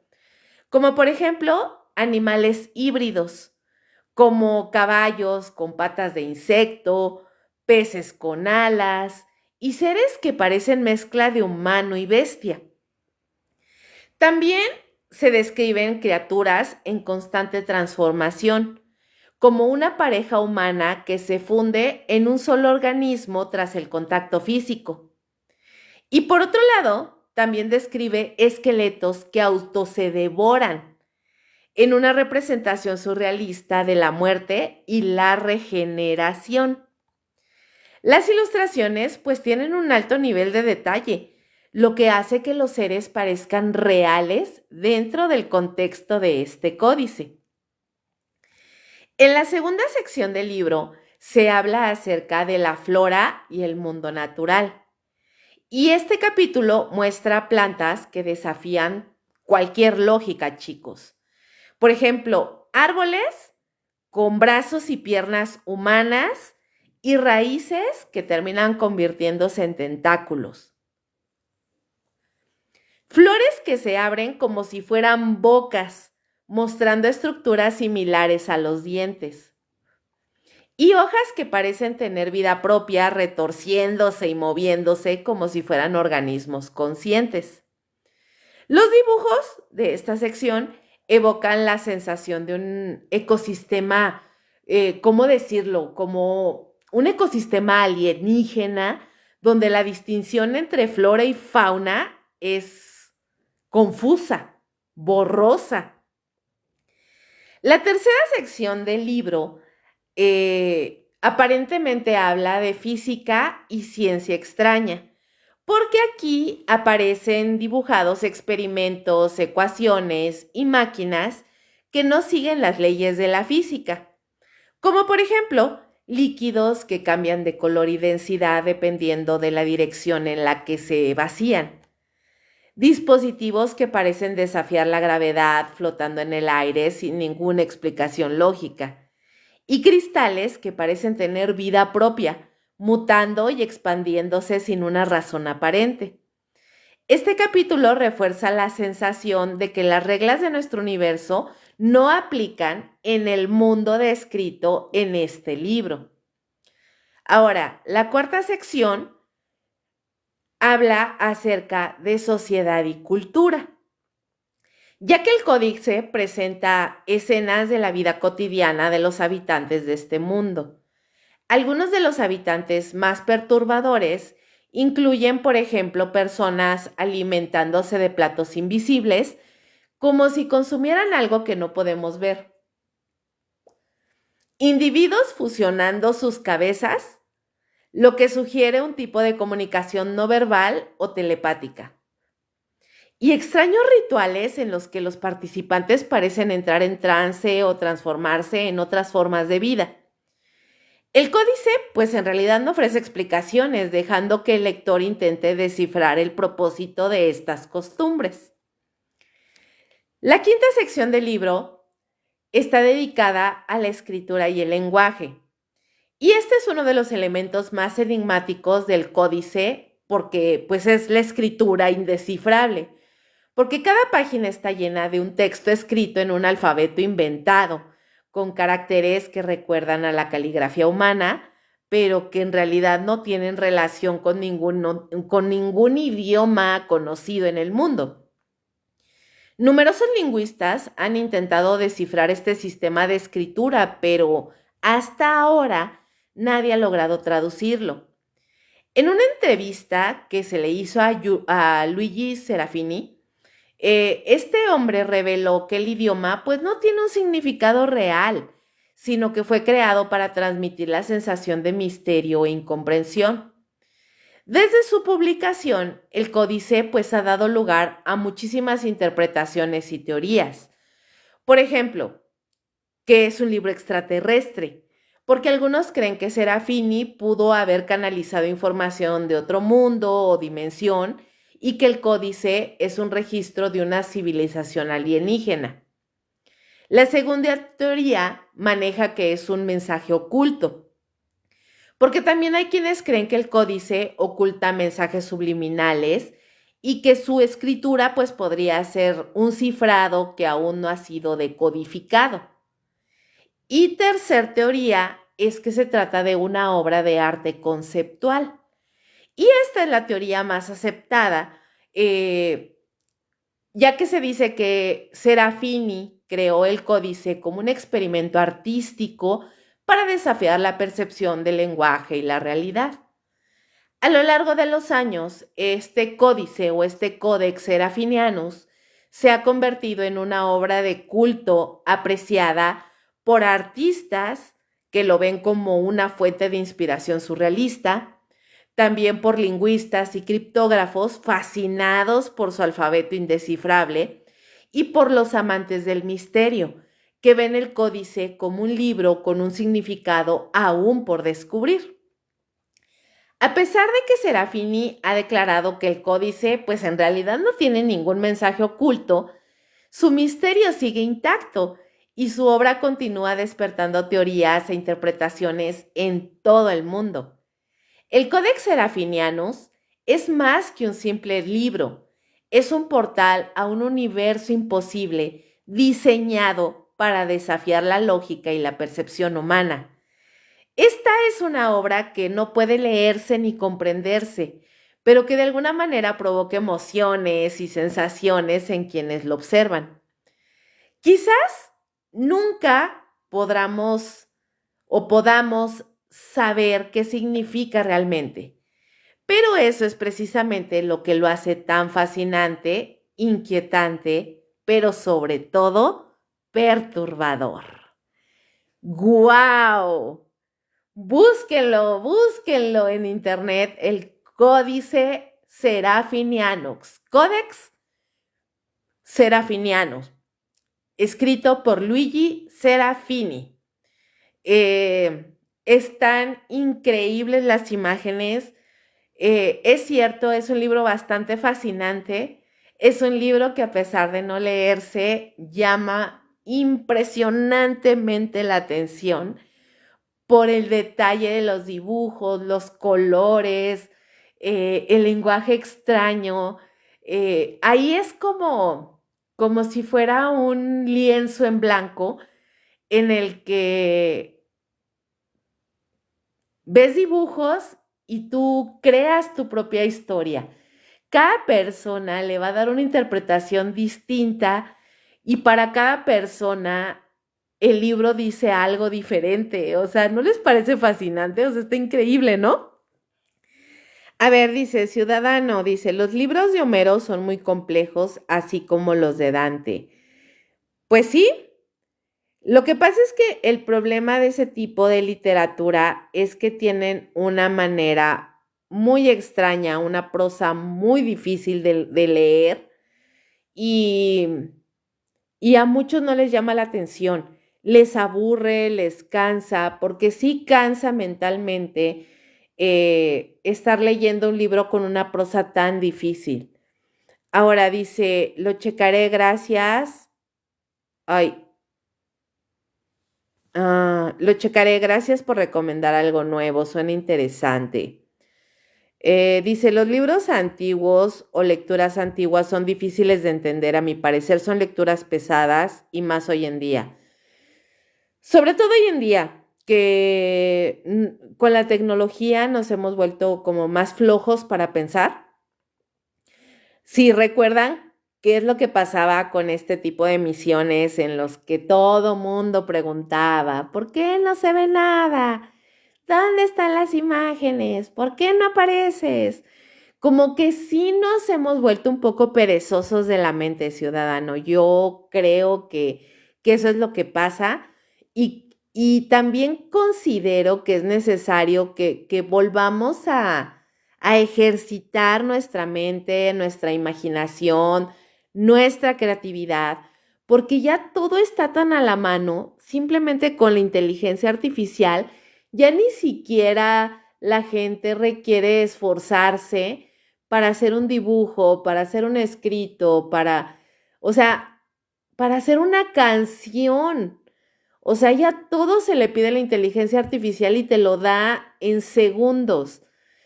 como por ejemplo animales híbridos, como caballos con patas de insecto, peces con alas y seres que parecen mezcla de humano y bestia. También se describen criaturas en constante transformación, como una pareja humana que se funde en un solo organismo tras el contacto físico. Y por otro lado, también describe esqueletos que auto se devoran, en una representación surrealista de la muerte y la regeneración. Las ilustraciones pues tienen un alto nivel de detalle, lo que hace que los seres parezcan reales dentro del contexto de este códice. En la segunda sección del libro se habla acerca de la flora y el mundo natural. Y este capítulo muestra plantas que desafían cualquier lógica, chicos. Por ejemplo, árboles con brazos y piernas humanas y raíces que terminan convirtiéndose en tentáculos. Flores que se abren como si fueran bocas, mostrando estructuras similares a los dientes. Y hojas que parecen tener vida propia, retorciéndose y moviéndose como si fueran organismos conscientes. Los dibujos de esta sección evocan la sensación de un ecosistema, ¿cómo decirlo? Como un ecosistema alienígena, donde la distinción entre flora y fauna es confusa, borrosa. La tercera sección del libro aparentemente habla de física y ciencia extraña, porque aquí aparecen dibujados experimentos, ecuaciones y máquinas que no siguen las leyes de la física, como por ejemplo líquidos que cambian de color y densidad dependiendo de la dirección en la que se vacían, dispositivos que parecen desafiar la gravedad flotando en el aire sin ninguna explicación lógica, y cristales que parecen tener vida propia, mutando y expandiéndose sin una razón aparente. Este capítulo refuerza la sensación de que las reglas de nuestro universo no aplican en el mundo descrito en este libro. Ahora, la cuarta sección habla acerca de sociedad y cultura, ya que el códice presenta escenas de la vida cotidiana de los habitantes de este mundo. Algunos de los habitantes más perturbadores incluyen, por ejemplo, personas alimentándose de platos invisibles, como si consumieran algo que no podemos ver. Individuos fusionando sus cabezas, lo que sugiere un tipo de comunicación no verbal o telepática. Y extraños rituales en los que los participantes parecen entrar en trance o transformarse en otras formas de vida. El códice, pues en realidad no ofrece explicaciones, dejando que el lector intente descifrar el propósito de estas costumbres. La quinta sección del libro está dedicada a la escritura y el lenguaje. Y este es uno de los elementos más enigmáticos del códice porque pues es la escritura indescifrable, porque cada página está llena de un texto escrito en un alfabeto inventado, con caracteres que recuerdan a la caligrafía humana, pero que en realidad no tienen relación con ningún idioma conocido en el mundo. Numerosos lingüistas han intentado descifrar este sistema de escritura, pero hasta ahora nadie ha logrado traducirlo. En una entrevista que se le hizo a Luigi Serafini, este hombre reveló que el idioma pues no tiene un significado real, sino que fue creado para transmitir la sensación de misterio e incomprensión. Desde su publicación, el códice pues ha dado lugar a muchísimas interpretaciones y teorías. Por ejemplo, que es un libro extraterrestre, porque algunos creen que Serafini pudo haber canalizado información de otro mundo o dimensión y que el códice es un registro de una civilización alienígena. La segunda teoría maneja que es un mensaje oculto, porque también hay quienes creen que el códice oculta mensajes subliminales y que su escritura pues podría ser un cifrado que aún no ha sido decodificado. Y tercer teoría es que se trata de una obra de arte conceptual. Y esta es la teoría más aceptada, ya que se dice que Serafini creó el códice como un experimento artístico para desafiar la percepción del lenguaje y la realidad. A lo largo de los años, este códice o este Codex Serafinianus se ha convertido en una obra de culto apreciada por artistas que lo ven como una fuente de inspiración surrealista, también por lingüistas y criptógrafos fascinados por su alfabeto indescifrable y por los amantes del misterio, que ven el códice como un libro con un significado aún por descubrir. A pesar de que Serafini ha declarado que el códice pues en realidad no tiene ningún mensaje oculto, su misterio sigue intacto y su obra continúa despertando teorías e interpretaciones en todo el mundo. El Codex Serafinianus es más que un simple libro, es un portal a un universo imposible diseñado para desafiar la lógica y la percepción humana. Esta es una obra que no puede leerse ni comprenderse, pero que de alguna manera provoca emociones y sensaciones en quienes lo observan. Quizás nunca podamos saber qué significa realmente, pero eso es precisamente lo que lo hace tan fascinante, inquietante, pero sobre todo perturbador. ¡Guau! Búsquenlo, búsquenlo en internet, el Códice Serafinianus, Codex Serafinianus, escrito por Luigi Serafini. Están increíbles las imágenes. Es cierto, es un libro bastante fascinante. Es un libro que a pesar de no leerse, llama impresionantemente la atención por el detalle de los dibujos, los colores, el lenguaje extraño. Ahí es como si fuera un lienzo en blanco en el que ves dibujos y tú creas tu propia historia. Cada persona le va a dar una interpretación distinta y para cada persona el libro dice algo diferente. O sea, ¿no les parece fascinante? O sea, está increíble, ¿no? A ver, dice Ciudadano, dice, los libros de Homero son muy complejos, así como los de Dante. Pues sí, lo que pasa es que el problema de ese tipo de literatura es que tienen una manera muy extraña, una prosa muy difícil de leer y, y a muchos no les llama la atención, les aburre, les cansa, porque sí cansa mentalmente estar leyendo un libro con una prosa tan difícil. Ahora dice, lo checaré, gracias. Ay, lo checaré, gracias por recomendar algo nuevo, suena interesante. Dice, los libros antiguos o lecturas antiguas son difíciles de entender, a mi parecer son lecturas pesadas y más hoy en día. Sobre todo hoy en día, que con la tecnología nos hemos vuelto como más flojos para pensar. Si recuerdan qué es lo que pasaba con este tipo de misiones en los que todo mundo preguntaba, ¿por qué no se ve nada? ¿Dónde están las imágenes? ¿Por qué no apareces? Como que sí nos hemos vuelto un poco perezosos de la mente, ciudadano. Yo creo que eso es lo que pasa y también considero que es necesario que volvamos a ejercitar nuestra mente, nuestra imaginación, nuestra creatividad, porque ya todo está tan a la mano, simplemente con la inteligencia artificial, ya ni siquiera la gente requiere esforzarse para hacer un dibujo, para hacer un escrito, o sea, para hacer una canción. O sea, ya todo se le pide a la inteligencia artificial y te lo da en segundos,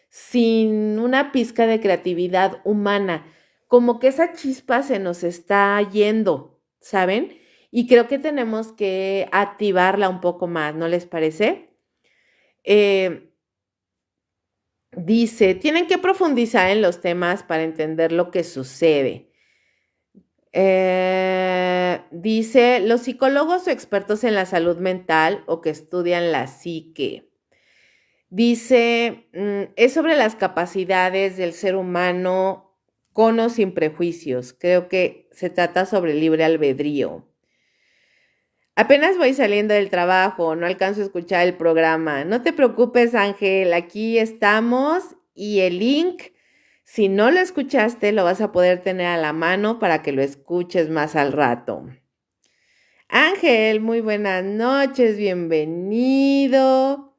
sin una pizca de creatividad humana. Como que esa chispa se nos está yendo, ¿saben? Y creo que tenemos que activarla un poco más, ¿no les parece? Eh, Dice, tienen que profundizar en los temas para entender lo que sucede. Dice, los psicólogos o expertos en la salud mental o que estudian la psique. Dice, es sobre las capacidades del ser humano con o sin prejuicios. Creo que se trata sobre libre albedrío. Apenas voy saliendo del trabajo, no alcanzo a escuchar el programa. No te preocupes, Ángel, aquí estamos y el link, si no lo escuchaste, lo vas a poder tener a la mano para que lo escuches más al rato. Ángel, muy buenas noches, bienvenido.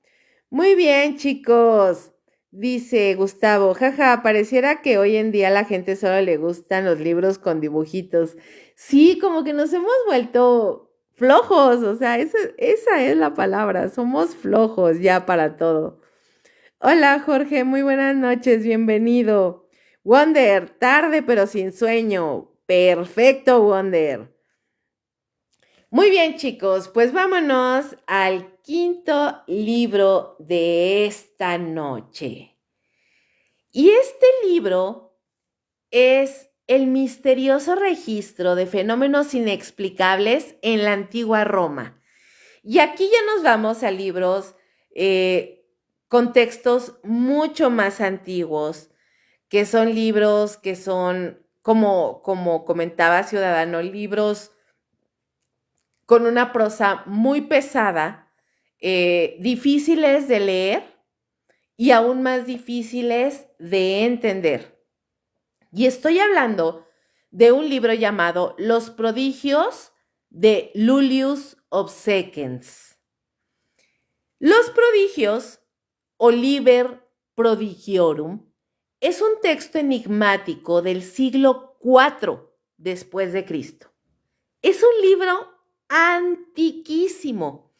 Muy bien, chicos, dice Gustavo, jaja, pareciera que hoy en día a la gente solo le gustan los libros con dibujitos. Sí, como que nos hemos vuelto flojos, o sea, esa es la palabra, somos flojos ya para todo. Hola, Jorge, muy buenas noches, bienvenido. Wonder, tarde pero sin sueño. Perfecto, Wonder. Muy bien, chicos, pues vámonos al quinto libro de esta noche. Y este libro es El misterioso registro de fenómenos inexplicables en la antigua Roma. Y aquí ya nos vamos a libros con textos mucho más antiguos, que son libros que son, como comentaba Ciudadano, libros con una prosa muy pesada, difíciles de leer y aún más difíciles de entender. Y estoy hablando de un libro llamado Los prodigios de Lullius Obsequens. Los prodigios, o Liber Prodigiorum, es un texto enigmático del siglo IV después de Cristo. Es un libro antiquísimo.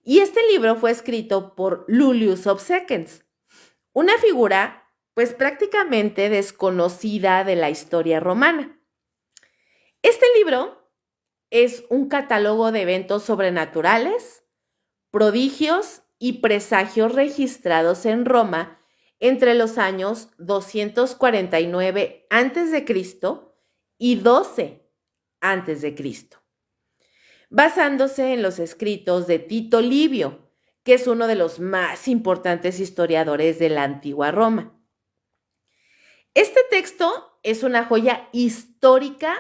Y este libro fue escrito por Lullius Obsequens, una figura pues prácticamente desconocida de la historia romana. Este libro es un catálogo de eventos sobrenaturales, prodigios y presagios registrados en Roma entre los años 249 a.C. y 12 a.C., basándose en los escritos de Tito Livio, que es uno de los más importantes historiadores de la antigua Roma. Este texto es una joya histórica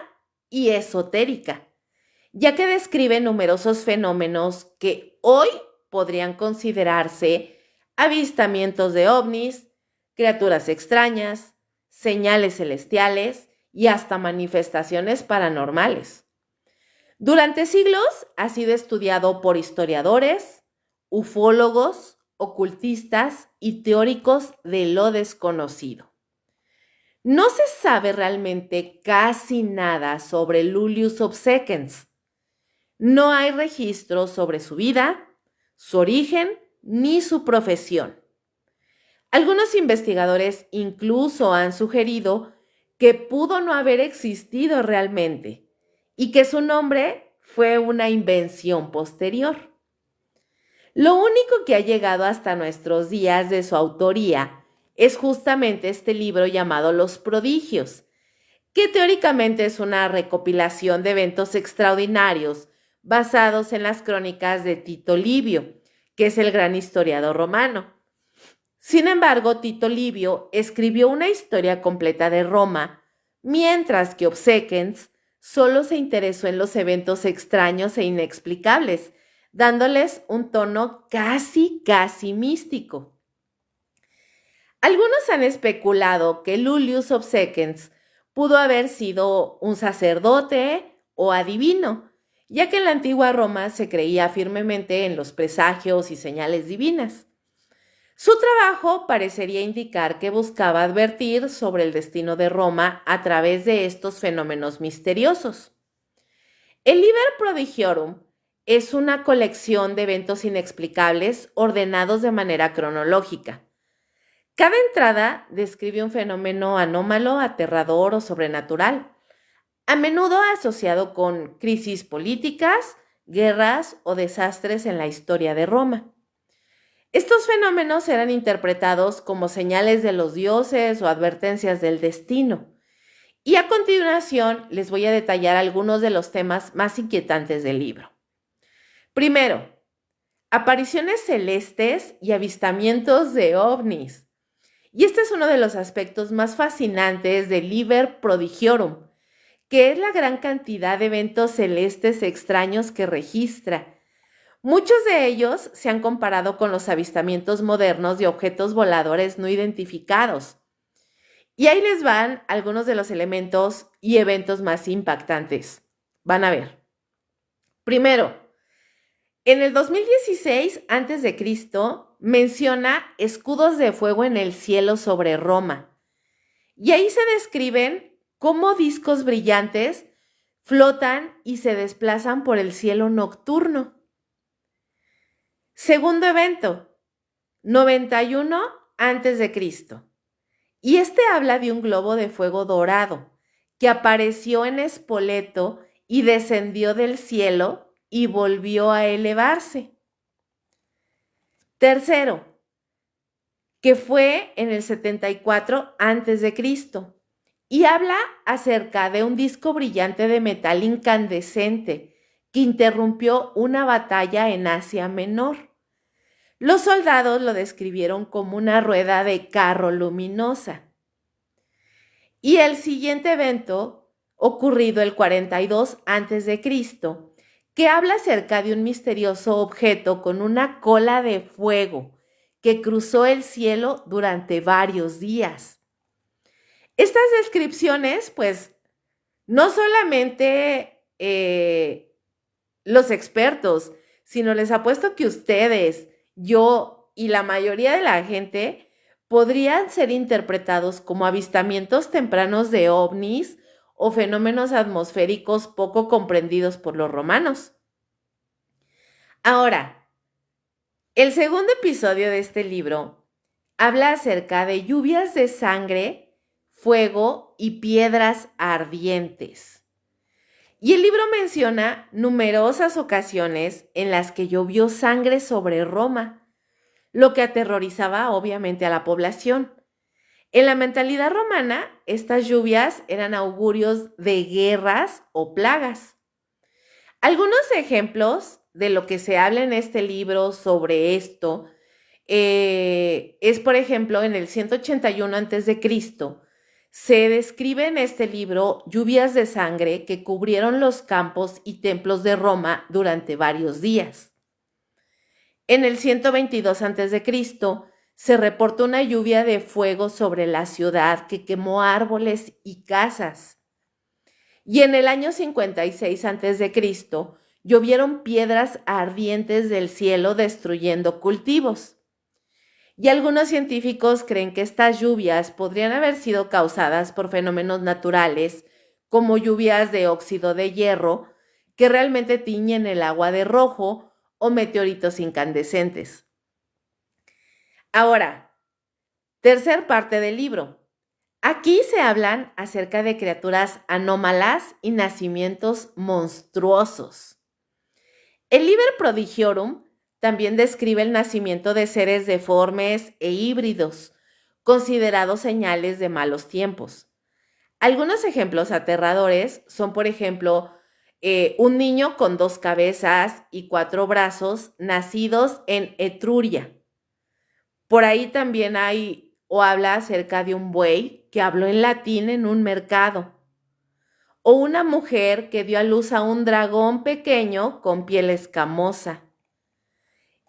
y esotérica, ya que describe numerosos fenómenos que hoy podrían considerarse avistamientos de ovnis, criaturas extrañas, señales celestiales y hasta manifestaciones paranormales. Durante siglos ha sido estudiado por historiadores, ufólogos, ocultistas y teóricos de lo desconocido. No se sabe realmente casi nada sobre Lullius Obsequens. No hay registros sobre su vida, su origen ni su profesión. Algunos investigadores incluso han sugerido que pudo no haber existido realmente y que su nombre fue una invención posterior. Lo único que ha llegado hasta nuestros días de su autoría es justamente este libro llamado Los Prodigios, que teóricamente es una recopilación de eventos extraordinarios basados en las crónicas de Tito Livio, que es el gran historiador romano. Sin embargo, Tito Livio escribió una historia completa de Roma, mientras que Obsequens solo se interesó en los eventos extraños e inexplicables, dándoles un tono casi místico. Algunos han especulado que Lulius Obsequens pudo haber sido un sacerdote o adivino, ya que en la antigua Roma se creía firmemente en los presagios y señales divinas. Su trabajo parecería indicar que buscaba advertir sobre el destino de Roma a través de estos fenómenos misteriosos. El Liber Prodigiorum es una colección de eventos inexplicables ordenados de manera cronológica. Cada entrada describe un fenómeno anómalo, aterrador o sobrenatural, a menudo asociado con crisis políticas, guerras o desastres en la historia de Roma. Estos fenómenos eran interpretados como señales de los dioses o advertencias del destino. Y a continuación les voy a detallar algunos de los temas más inquietantes del libro. Primero, apariciones celestes y avistamientos de ovnis. Y este es uno de los aspectos más fascinantes del Liber Prodigiorum, que es la gran cantidad de eventos celestes extraños que registra. Muchos de ellos se han comparado con los avistamientos modernos de objetos voladores no identificados. Y ahí les van algunos de los elementos y eventos más impactantes. Van a ver. Primero, en el 2016 a.C., menciona escudos de fuego en el cielo sobre Roma. Y ahí se describen cómo discos brillantes flotan y se desplazan por el cielo nocturno. Segundo evento, 91 a.C. Y este habla de un globo de fuego dorado que apareció en Spoleto y descendió del cielo y volvió a elevarse. Tercero, que fue en el 74 a.C. y habla acerca de un disco brillante de metal incandescente que interrumpió una batalla en Asia Menor. Los soldados lo describieron como una rueda de carro luminosa. Y el siguiente evento, ocurrido el 42 a.C., que habla acerca de un misterioso objeto con una cola de fuego que cruzó el cielo durante varios días. Estas descripciones, pues, no solamente los expertos, sino les apuesto que ustedes, yo y la mayoría de la gente podrían ser interpretados como avistamientos tempranos de ovnis o fenómenos atmosféricos poco comprendidos por los romanos. Ahora, el segundo episodio de este libro habla acerca de lluvias de sangre, fuego y piedras ardientes. Y el libro menciona numerosas ocasiones en las que llovió sangre sobre Roma, lo que aterrorizaba obviamente a la población. En la mentalidad romana, estas lluvias eran augurios de guerras o plagas. Algunos ejemplos de lo que se habla en este libro sobre esto es, por ejemplo, en el 181 a.C., se describe en este libro lluvias de sangre que cubrieron los campos y templos de Roma durante varios días. En el 122 a.C., se reportó una lluvia de fuego sobre la ciudad que quemó árboles y casas. Y en el año 56 a.C., llovieron piedras ardientes del cielo destruyendo cultivos. Y algunos científicos creen que estas lluvias podrían haber sido causadas por fenómenos naturales, como lluvias de óxido de hierro, que realmente tiñen el agua de rojo, o meteoritos incandescentes. Ahora, tercer parte del libro. Aquí se hablan acerca de criaturas anómalas y nacimientos monstruosos. El Liber Prodigiorum también describe el nacimiento de seres deformes e híbridos, considerados señales de malos tiempos. Algunos ejemplos aterradores son, por ejemplo, un niño con 2 cabezas y 4 brazos, nacidos en Etruria. Por ahí también hay o habla acerca de un buey que habló en latín en un mercado, o una mujer que dio a luz a un dragón pequeño con piel escamosa,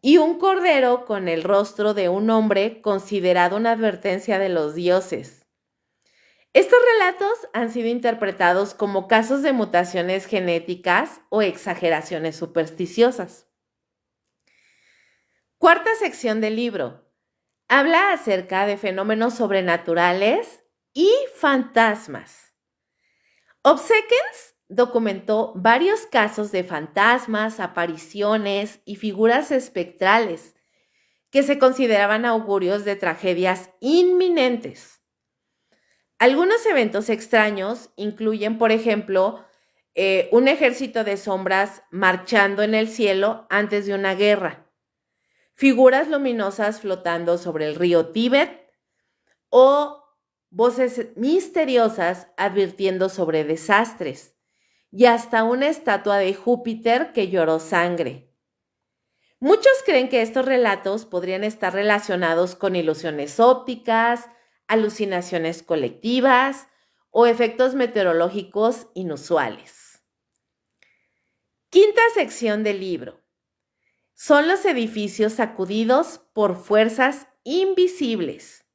y un cordero con el rostro de un hombre considerado una advertencia de los dioses. Estos relatos han sido interpretados como casos de mutaciones genéticas o exageraciones supersticiosas. Cuarta sección del libro. Habla acerca de fenómenos sobrenaturales y fantasmas. Obsekens documentó varios casos de fantasmas, apariciones y figuras espectrales que se consideraban augurios de tragedias inminentes. Algunos eventos extraños incluyen, por ejemplo, un ejército de sombras marchando en el cielo antes de una guerra, figuras luminosas flotando sobre el río Tíbet o voces misteriosas advirtiendo sobre desastres, y hasta una estatua de Júpiter que lloró sangre. Muchos creen que estos relatos podrían estar relacionados con ilusiones ópticas, alucinaciones colectivas o efectos meteorológicos inusuales. Quinta sección del libro. Son los edificios sacudidos por fuerzas invisibles.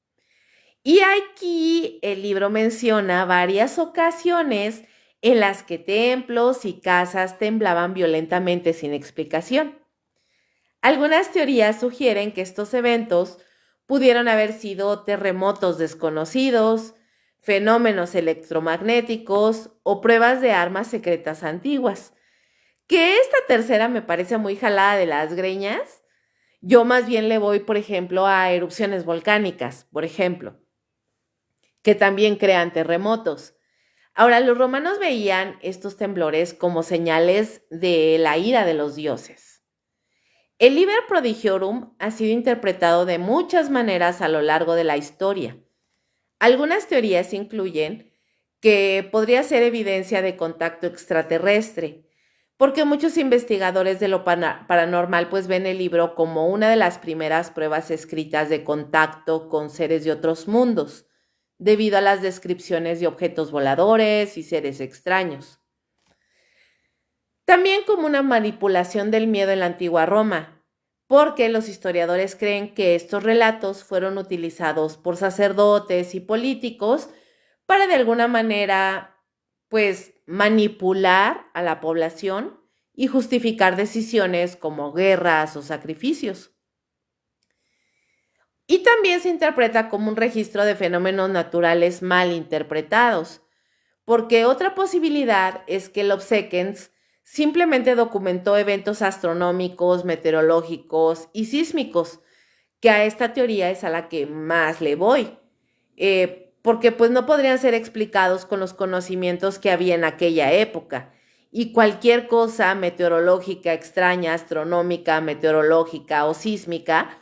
Y aquí el libro menciona varias ocasiones en las que templos y casas temblaban violentamente sin explicación. Algunas teorías sugieren que estos eventos pudieron haber sido terremotos desconocidos, fenómenos electromagnéticos o pruebas de armas secretas antiguas. Que esta tercera me parece muy jalada de las greñas. Yo más bien le voy, por ejemplo, a erupciones volcánicas, por ejemplo, que también crean terremotos. Ahora, los romanos veían estos temblores como señales de la ira de los dioses. El Liber Prodigiorum ha sido interpretado de muchas maneras a lo largo de la historia. Algunas teorías incluyen que podría ser evidencia de contacto extraterrestre, porque muchos investigadores de lo paranormal pues ven el libro como una de las primeras pruebas escritas de contacto con seres de otros mundos, debido a las descripciones de objetos voladores y seres extraños. También como una manipulación del miedo en la antigua Roma, porque los historiadores creen que estos relatos fueron utilizados por sacerdotes y políticos para de alguna manera, pues, manipular a la población y justificar decisiones como guerras o sacrificios. Y también se interpreta como un registro de fenómenos naturales mal interpretados, porque otra posibilidad es que el Obsekens simplemente documentó eventos astronómicos, meteorológicos y sísmicos, que a esta teoría es a la que más le voy, porque pues no podrían ser explicados con los conocimientos que había en aquella época. Y cualquier cosa meteorológica extraña, astronómica, meteorológica o sísmica,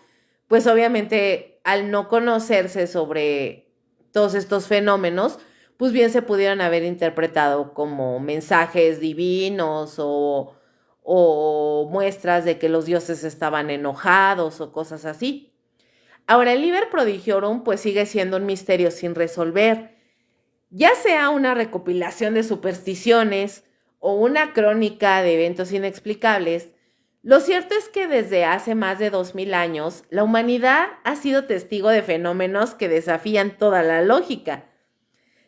pues obviamente al no conocerse sobre todos estos fenómenos, pues bien se pudieran haber interpretado como mensajes divinos o muestras de que los dioses estaban enojados o cosas así. Ahora, el Liber Prodigiorum pues sigue siendo un misterio sin resolver, ya sea una recopilación de supersticiones o una crónica de eventos inexplicables. Lo cierto es que desde hace más de 2000 años, la humanidad ha sido testigo de fenómenos que desafían toda la lógica.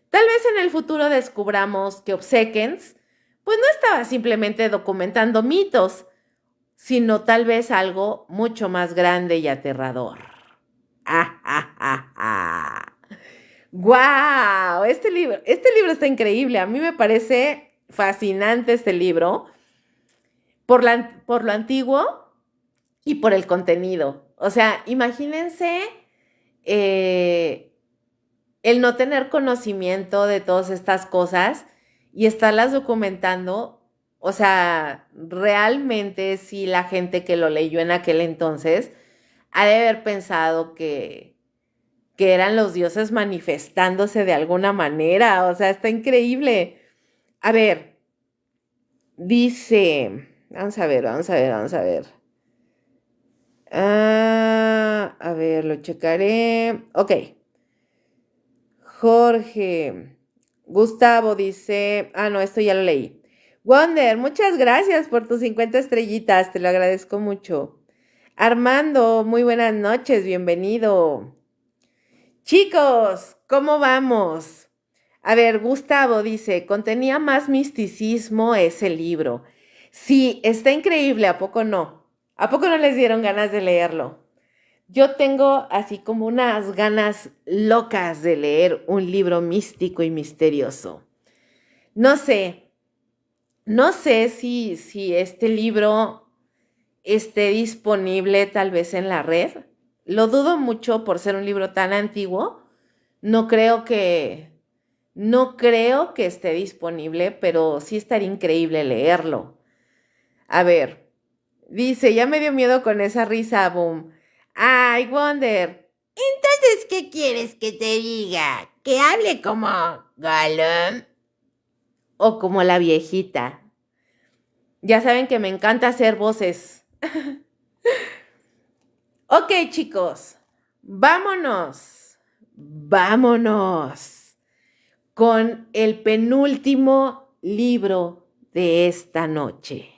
Tal vez en el futuro descubramos que Obsekens pues no estaba simplemente documentando mitos, sino tal vez algo mucho más grande y aterrador. ¡Ah, ah, ah, ah! ¡Guau! Este libro está increíble. A mí me parece fascinante este libro por lo antiguo y por el contenido. O sea, imagínense eh, el no tener conocimiento de todas estas cosas y estarlas documentando. O sea, realmente sí la gente que lo leyó en aquel entonces ha de haber pensado que eran los dioses manifestándose de alguna manera. O sea, está increíble. A ver, Dice, vamos a ver, vamos a ver, vamos a ver. A ver, lo checaré. Ok. Jorge. Gustavo dice, no, esto ya lo leí. Wonder, muchas gracias por tus 50 estrellitas, te lo agradezco mucho. Armando, muy buenas noches, bienvenido. Chicos, ¿cómo vamos? A ver, Gustavo dice, contenía más misticismo ese libro. Sí, está increíble, ¿a poco no? ¿A poco no les dieron ganas de leerlo? Yo tengo así como unas ganas locas de leer un libro místico y misterioso. No sé, no sé si este libro esté disponible tal vez en la red. Lo dudo mucho por ser un libro tan antiguo. No creo que, no creo que esté disponible, pero sí estaría increíble leerlo. A ver, dice, ya me dio miedo con esa risa, Boom. Ay, Wonder. Entonces, ¿qué quieres que te diga? ¿Que hable como Gollum? O como la viejita. Ya saben que me encanta hacer voces. Ok, chicos, vámonos con el penúltimo libro de esta noche.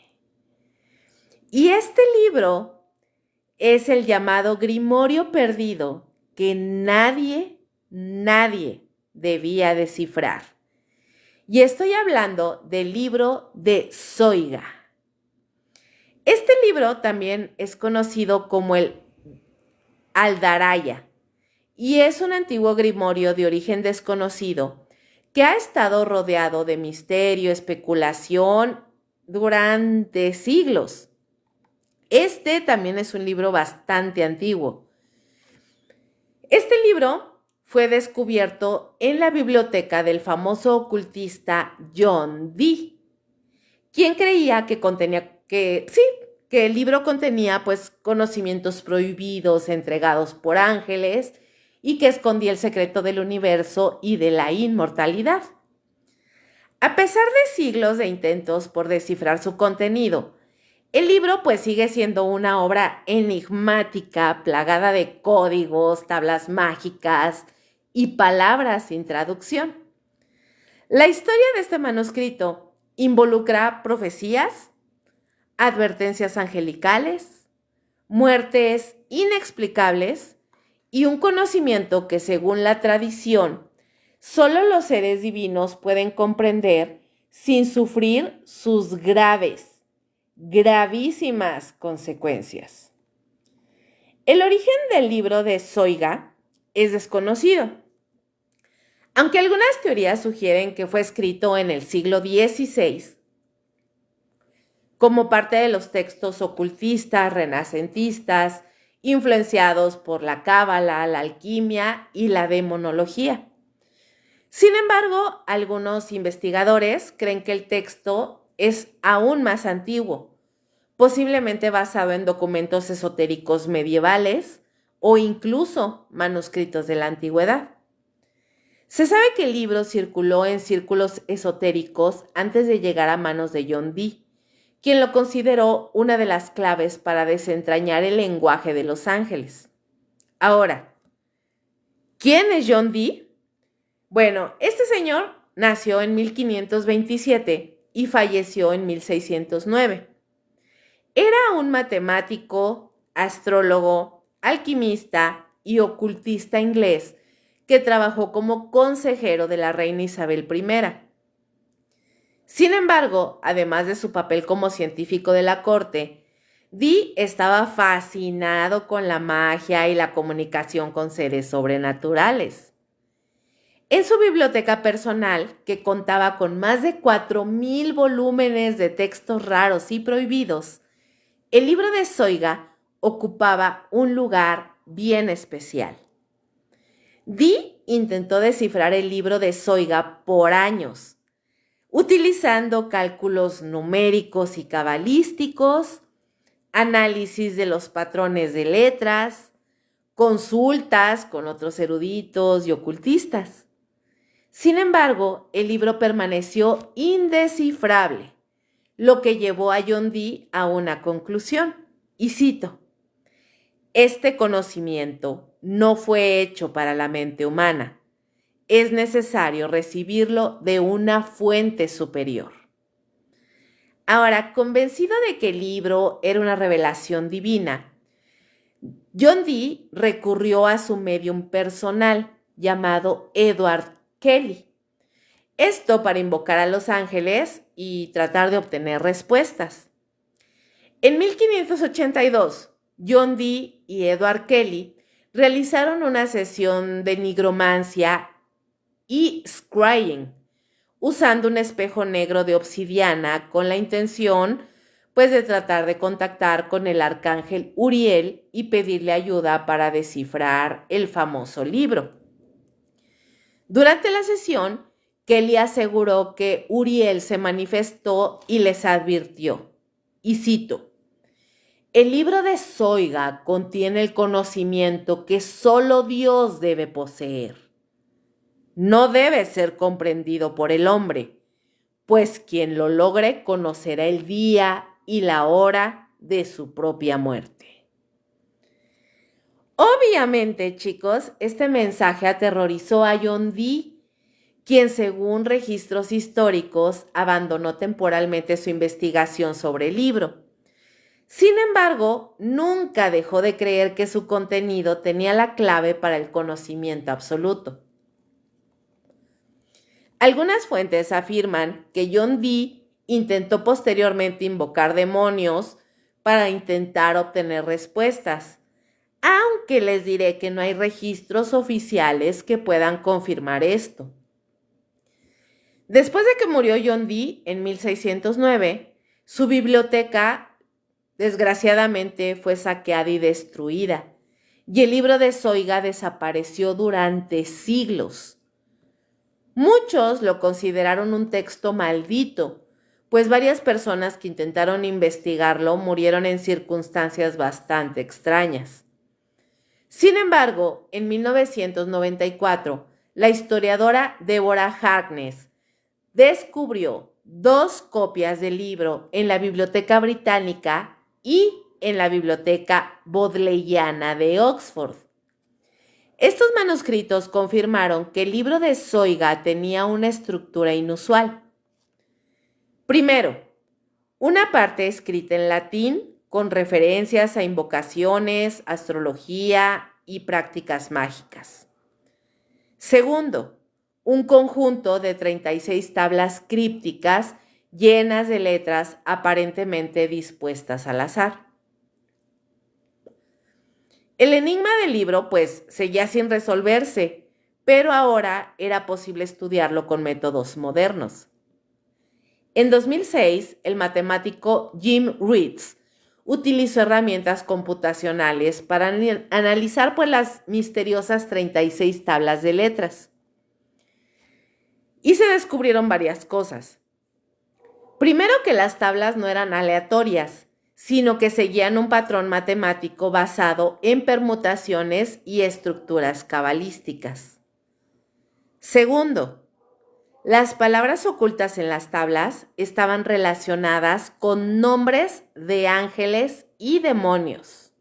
Y este libro es el llamado Grimorio Perdido que nadie debía descifrar. Y estoy hablando del libro de Zoiga. Este libro también es conocido como el Aldaraya y es un antiguo grimorio de origen desconocido que ha estado rodeado de misterio, especulación durante siglos. Este también es un libro bastante antiguo. Este libro fue descubierto en la biblioteca del famoso ocultista John Dee, quien creía que que el libro contenía pues conocimientos prohibidos entregados por ángeles y que escondía el secreto del universo y de la inmortalidad. A pesar de siglos de intentos por descifrar su contenido, el libro pues sigue siendo una obra enigmática, plagada de códigos, tablas mágicas y palabras sin traducción. La historia de este manuscrito involucra profecías, advertencias angelicales, muertes inexplicables y un conocimiento que, según la tradición, solo los seres divinos pueden comprender sin sufrir sus gravísimas consecuencias. El origen del libro de Zoiga es desconocido, aunque algunas teorías sugieren que fue escrito en el siglo XVI como parte de los textos ocultistas renacentistas influenciados por la cábala, la alquimia y la demonología. Sin embargo, algunos investigadores creen que el texto es aún más antiguo, posiblemente basado en documentos esotéricos medievales o incluso manuscritos de la antigüedad. Se sabe que el libro circuló en círculos esotéricos antes de llegar a manos de John Dee, quien lo consideró una de las claves para desentrañar el lenguaje de los ángeles. Ahora, ¿quién es John Dee? Bueno, este señor nació en 1527 y falleció en 1609. Era un matemático, astrólogo, alquimista y ocultista inglés que trabajó como consejero de la reina Isabel I. Sin embargo, además de su papel como científico de la corte, Dee estaba fascinado con la magia y la comunicación con seres sobrenaturales. En su biblioteca personal, que contaba con más de 4,000 volúmenes de textos raros y prohibidos, el libro de Zoiga ocupaba un lugar bien especial. Dee intentó descifrar el libro de Zoiga por años, utilizando cálculos numéricos y cabalísticos, análisis de los patrones de letras, consultas con otros eruditos y ocultistas. Sin embargo, el libro permaneció indescifrable, lo que llevó a John Dee a una conclusión. Y cito: este conocimiento no fue hecho para la mente humana. Es necesario recibirlo de una fuente superior. Ahora, convencido de que el libro era una revelación divina, John Dee recurrió a su medium personal llamado Edward Kelly. Esto para invocar a los ángeles y tratar de obtener respuestas. En 1582, John Dee y Edward Kelly realizaron una sesión de nigromancia y scrying, usando un espejo negro de obsidiana con la intención, pues, de tratar de contactar con el arcángel Uriel y pedirle ayuda para descifrar el famoso libro. Durante la sesión, Kelly aseguró que Uriel se manifestó y les advirtió, y cito: el libro de Zoiga contiene el conocimiento que solo Dios debe poseer. No debe ser comprendido por el hombre, pues quien lo logre conocerá el día y la hora de su propia muerte. Obviamente, chicos, este mensaje aterrorizó a John Dee, quien, según registros históricos, abandonó temporalmente su investigación sobre el libro. Sin embargo, nunca dejó de creer que su contenido tenía la clave para el conocimiento absoluto. Algunas fuentes afirman que John Dee intentó posteriormente invocar demonios para intentar obtener respuestas, aunque les diré que no hay registros oficiales que puedan confirmar esto. Después de que murió John Dee en 1609, su biblioteca desgraciadamente fue saqueada y destruida, y el libro de Zoiga desapareció durante siglos. Muchos lo consideraron un texto maldito, pues varias personas que intentaron investigarlo murieron en circunstancias bastante extrañas. Sin embargo, en 1994, la historiadora Deborah Harkness descubrió 2 copias del libro en la Biblioteca Británica y en la Biblioteca Bodleiana de Oxford. Estos manuscritos confirmaron que el libro de Zoiga tenía una estructura inusual. Primero, una parte escrita en latín con referencias a invocaciones, astrología y prácticas mágicas. Segundo, un conjunto de 36 tablas crípticas llenas de letras aparentemente dispuestas al azar. El enigma del libro, pues, seguía sin resolverse, pero ahora era posible estudiarlo con métodos modernos. En 2006, el matemático Jim Reeds utilizó herramientas computacionales para analizar, pues, las misteriosas 36 tablas de letras. Y se descubrieron varias cosas. Primero, que las tablas no eran aleatorias, sino que seguían un patrón matemático basado en permutaciones y estructuras cabalísticas. Segundo, las palabras ocultas en las tablas estaban relacionadas con nombres de ángeles y demonios.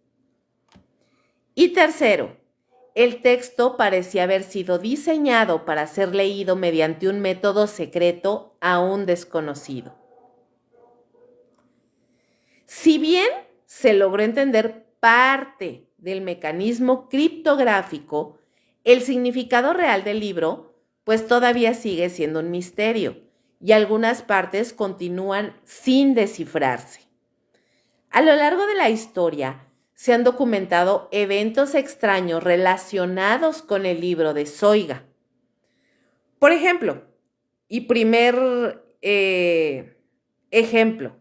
Y tercero, el texto parecía haber sido diseñado para ser leído mediante un método secreto aún desconocido. Si bien se logró entender parte del mecanismo criptográfico, el significado real del libro, pues, todavía sigue siendo un misterio y algunas partes continúan sin descifrarse. A lo largo de la historia se han documentado eventos extraños relacionados con el libro de Zoiga. Por ejemplo, y primer ejemplo,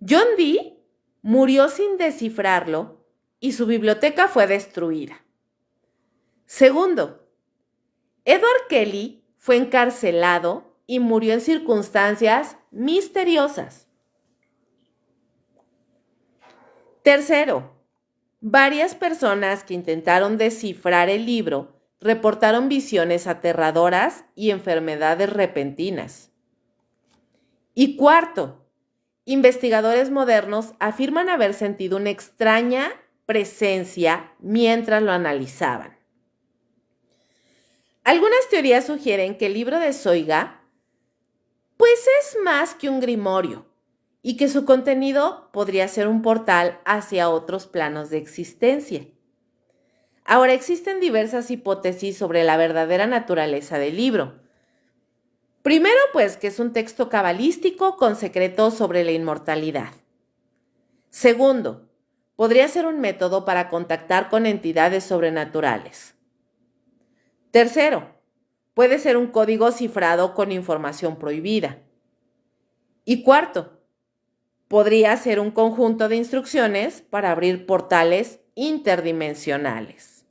John Dee murió sin descifrarlo y su biblioteca fue destruida. Segundo, Edward Kelly fue encarcelado y murió en circunstancias misteriosas. Tercero, varias personas que intentaron descifrar el libro reportaron visiones aterradoras y enfermedades repentinas. Y cuarto, investigadores modernos afirman haber sentido una extraña presencia mientras lo analizaban. Algunas teorías sugieren que el libro de Zoiga pues es más que un grimorio y que su contenido podría ser un portal hacia otros planos de existencia. Ahora, existen diversas hipótesis sobre la verdadera naturaleza del libro. Primero, pues, que es un texto cabalístico con secretos sobre la inmortalidad. Segundo, podría ser un método para contactar con entidades sobrenaturales. Tercero, puede ser un código cifrado con información prohibida. Y cuarto, podría ser un conjunto de instrucciones para abrir portales interdimensionales.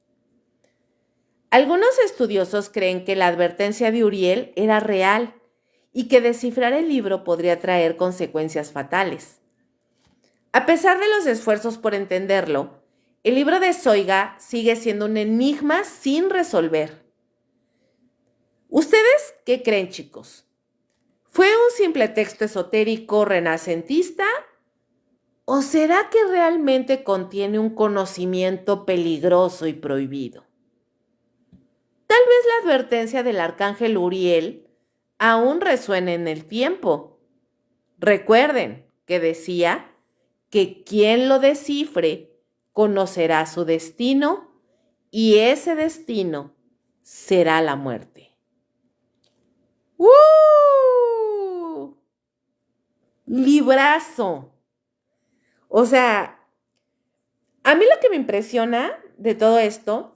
Algunos estudiosos creen que la advertencia de Uriel era real y que descifrar el libro podría traer consecuencias fatales. A pesar de los esfuerzos por entenderlo, el libro de Zoiga sigue siendo un enigma sin resolver. ¿Ustedes qué creen, chicos? ¿Fue un simple texto esotérico renacentista? ¿O será que realmente contiene un conocimiento peligroso y prohibido? Tal vez la advertencia del arcángel Uriel aún resuena en el tiempo. Recuerden que decía que quien lo descifre conocerá su destino y ese destino será la muerte. ¡Uh! Librazo. O sea, a mí lo que me impresiona de todo esto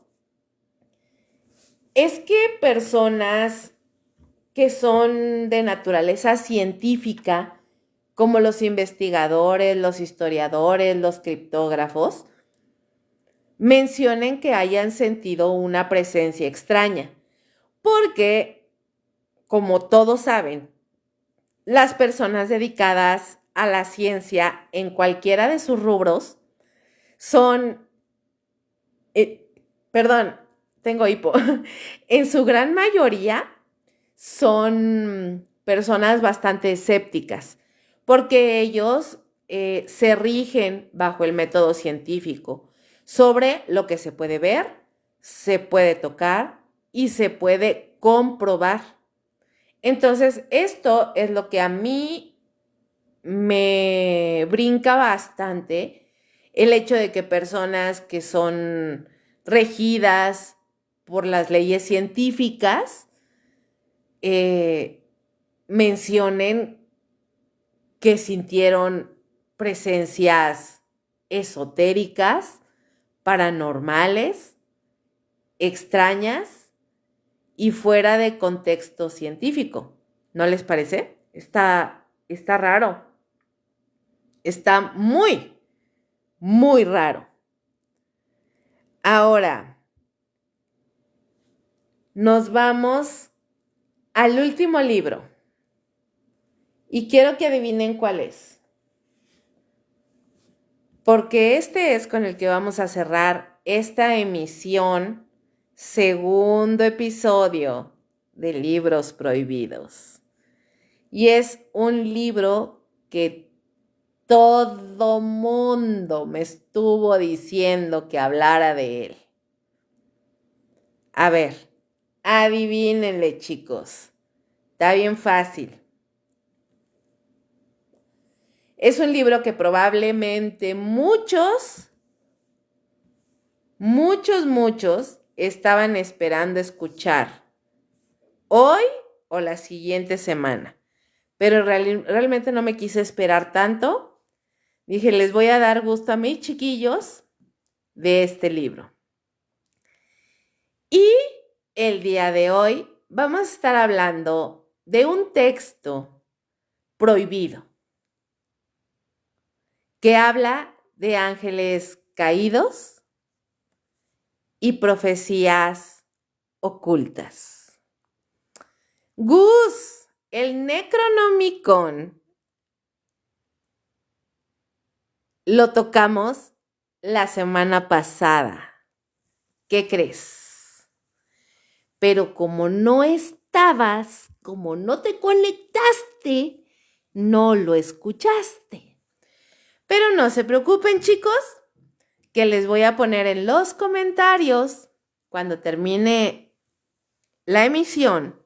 es que personas que son de naturaleza científica, como los investigadores, los historiadores, los criptógrafos, mencionen que hayan sentido una presencia extraña, porque, como todos saben, las personas dedicadas a la ciencia en cualquiera de sus rubros son, tengo hipo, en su gran mayoría son personas bastante escépticas, porque ellos se rigen bajo el método científico sobre lo que se puede ver, se puede tocar y se puede comprobar. Entonces, esto es lo que a mí me brinca bastante, el hecho de que personas que son regidas por las leyes científicas mencionen que sintieron presencias esotéricas, paranormales, extrañas y fuera de contexto científico. ¿No les parece? Está raro. Está muy, muy raro. Ahora, nos vamos al último libro. Y quiero que adivinen cuál es. Porque este es con el que vamos a cerrar esta emisión, segundo episodio de Libros Prohibidos. Y es un libro que todo mundo me estuvo diciendo que hablara de él. A ver, adivínenle, chicos. Está bien fácil. Es un libro que probablemente muchos estaban esperando escuchar hoy o la siguiente semana. Pero realmente no me quise esperar tanto. Dije, les voy a dar gusto a mis chiquillos de este libro. Y el día de hoy vamos a estar hablando de un texto prohibido que habla de ángeles caídos y profecías ocultas. Gus, el Necronomicon, lo tocamos la semana pasada. ¿Qué crees? Pero como no estabas, como no te conectaste, no lo escuchaste. Pero no se preocupen, chicos, que les voy a poner en los comentarios, cuando termine la emisión,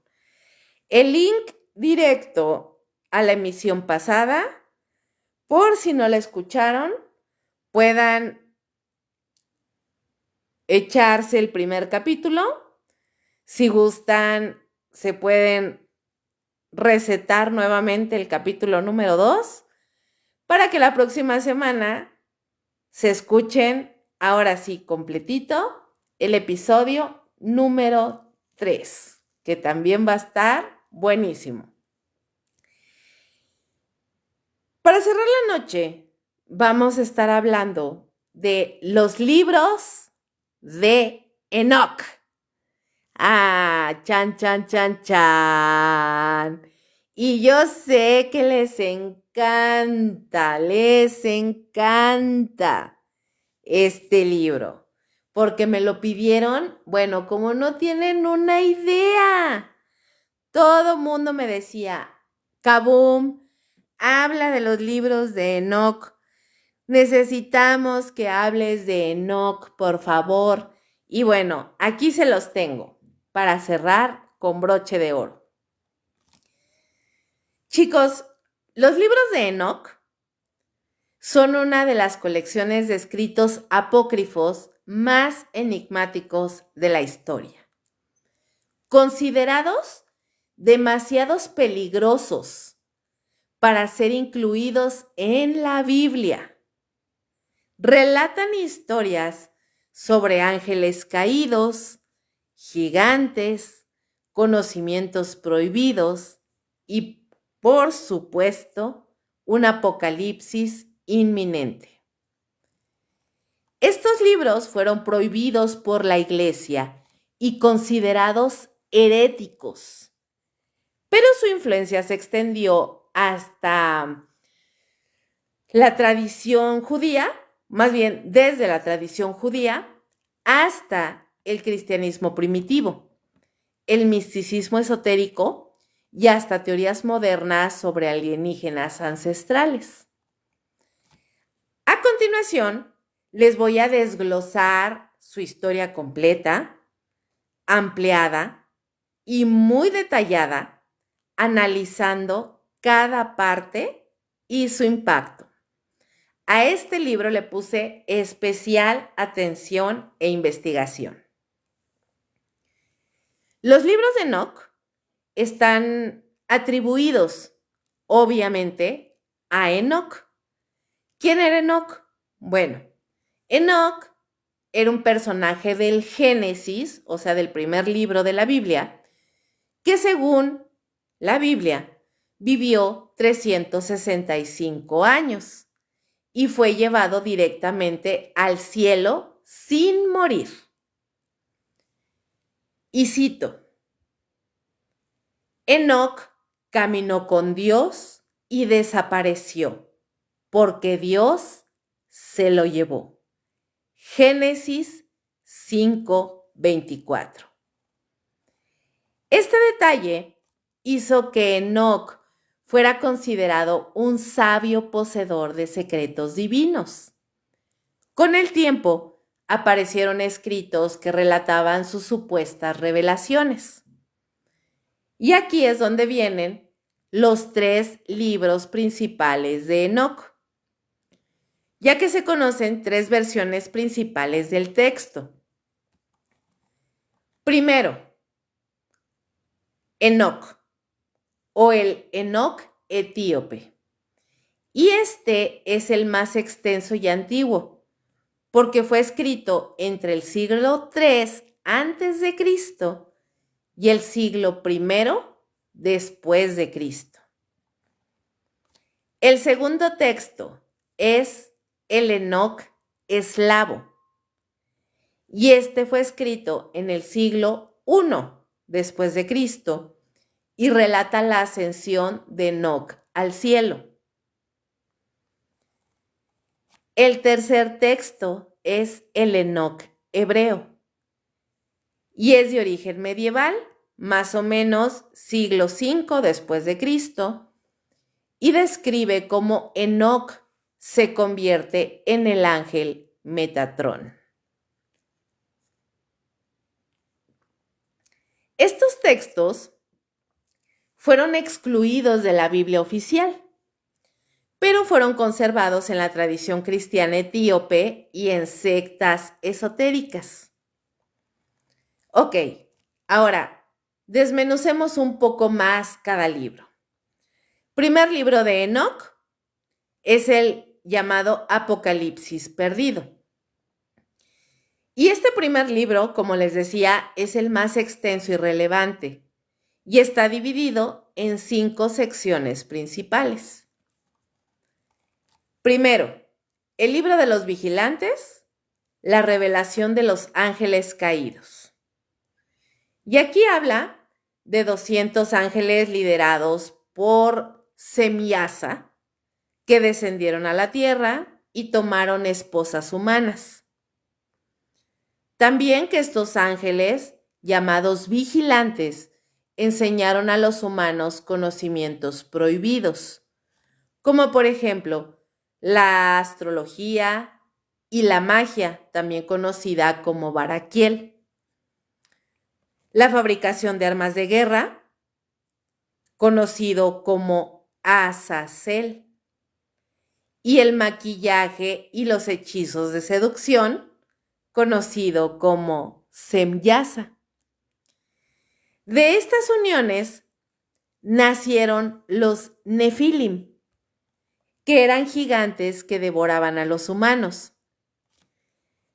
el link directo a la emisión pasada, por si no la escucharon, puedan echarse el primer capítulo. Si gustan, se pueden recetar nuevamente el capítulo número 2 para que la próxima semana se escuchen, ahora sí, completito, el episodio número 3, que también va a estar buenísimo. Para cerrar la noche, vamos a estar hablando de los libros de Enoch. Chan, chan, chan, chan. Y yo sé que les encanta este libro, porque me lo pidieron, bueno, como no tienen una idea. Todo mundo me decía, Kaboom, habla de los libros de Enoch. Necesitamos que hables de Enoch, por favor. Y bueno, aquí se los tengo para cerrar con broche de oro. Chicos, los libros de Enoch son una de las colecciones de escritos apócrifos más enigmáticos de la historia. Considerados demasiados peligrosos para ser incluidos en la Biblia. Relatan historias sobre ángeles caídos, gigantes, conocimientos prohibidos y, por supuesto, un apocalipsis inminente. Estos libros fueron prohibidos por la Iglesia y considerados heréticos, pero su influencia se extendió hasta la tradición judía, más bien desde la tradición judía hasta el cristianismo primitivo, el misticismo esotérico y hasta teorías modernas sobre alienígenas ancestrales. A continuación, les voy a desglosar su historia completa, ampliada y muy detallada, analizando cada parte y su impacto. A este libro le puse especial atención e investigación. Los libros de Enoch están atribuidos, obviamente, a Enoch. ¿Quién era Enoch? Bueno, Enoch era un personaje del Génesis, o sea, del primer libro de la Biblia, que según la Biblia vivió 365 años. Y fue llevado directamente al cielo sin morir. Y cito, Enoch caminó con Dios y desapareció, porque Dios se lo llevó. Génesis 5:24. Este detalle hizo que Enoch fuera considerado un sabio poseedor de secretos divinos. Con el tiempo, aparecieron escritos que relataban sus supuestas revelaciones. Y aquí es donde vienen los 3 libros principales de Enoch, ya que se conocen 3 versiones principales del texto. Primero, Enoch, o el Enoch etíope. Y este es el más extenso y antiguo, porque fue escrito entre el siglo III antes de Cristo y el siglo I después de Cristo. El segundo texto es el Enoch eslavo, y este fue escrito en el siglo I después de Cristo y relata la ascensión de Enoch al cielo. El tercer texto es el Enoch hebreo y es de origen medieval, más o menos siglo V después de Cristo, y describe cómo Enoc se convierte en el ángel Metatrón. Estos textos fueron excluidos de la Biblia oficial, pero fueron conservados en la tradición cristiana etíope y en sectas esotéricas. Ok, ahora desmenucemos un poco más cada libro. Primer libro de Enoc es el llamado Apocalipsis perdido. Y este primer libro, como les decía, es el más extenso y relevante y está dividido en 5 secciones principales. Primero, el libro de los vigilantes, la revelación de los ángeles caídos. Y aquí habla de 200 ángeles liderados por Semiasa que descendieron a la tierra y tomaron esposas humanas. También que estos ángeles, llamados vigilantes, enseñaron a los humanos conocimientos prohibidos, como por ejemplo la astrología y la magia, también conocida como baraquiel, la fabricación de armas de guerra, conocido como Azazel, y el maquillaje y los hechizos de seducción, conocido como Semyasa. De estas uniones nacieron los Nefilim, que eran gigantes que devoraban a los humanos.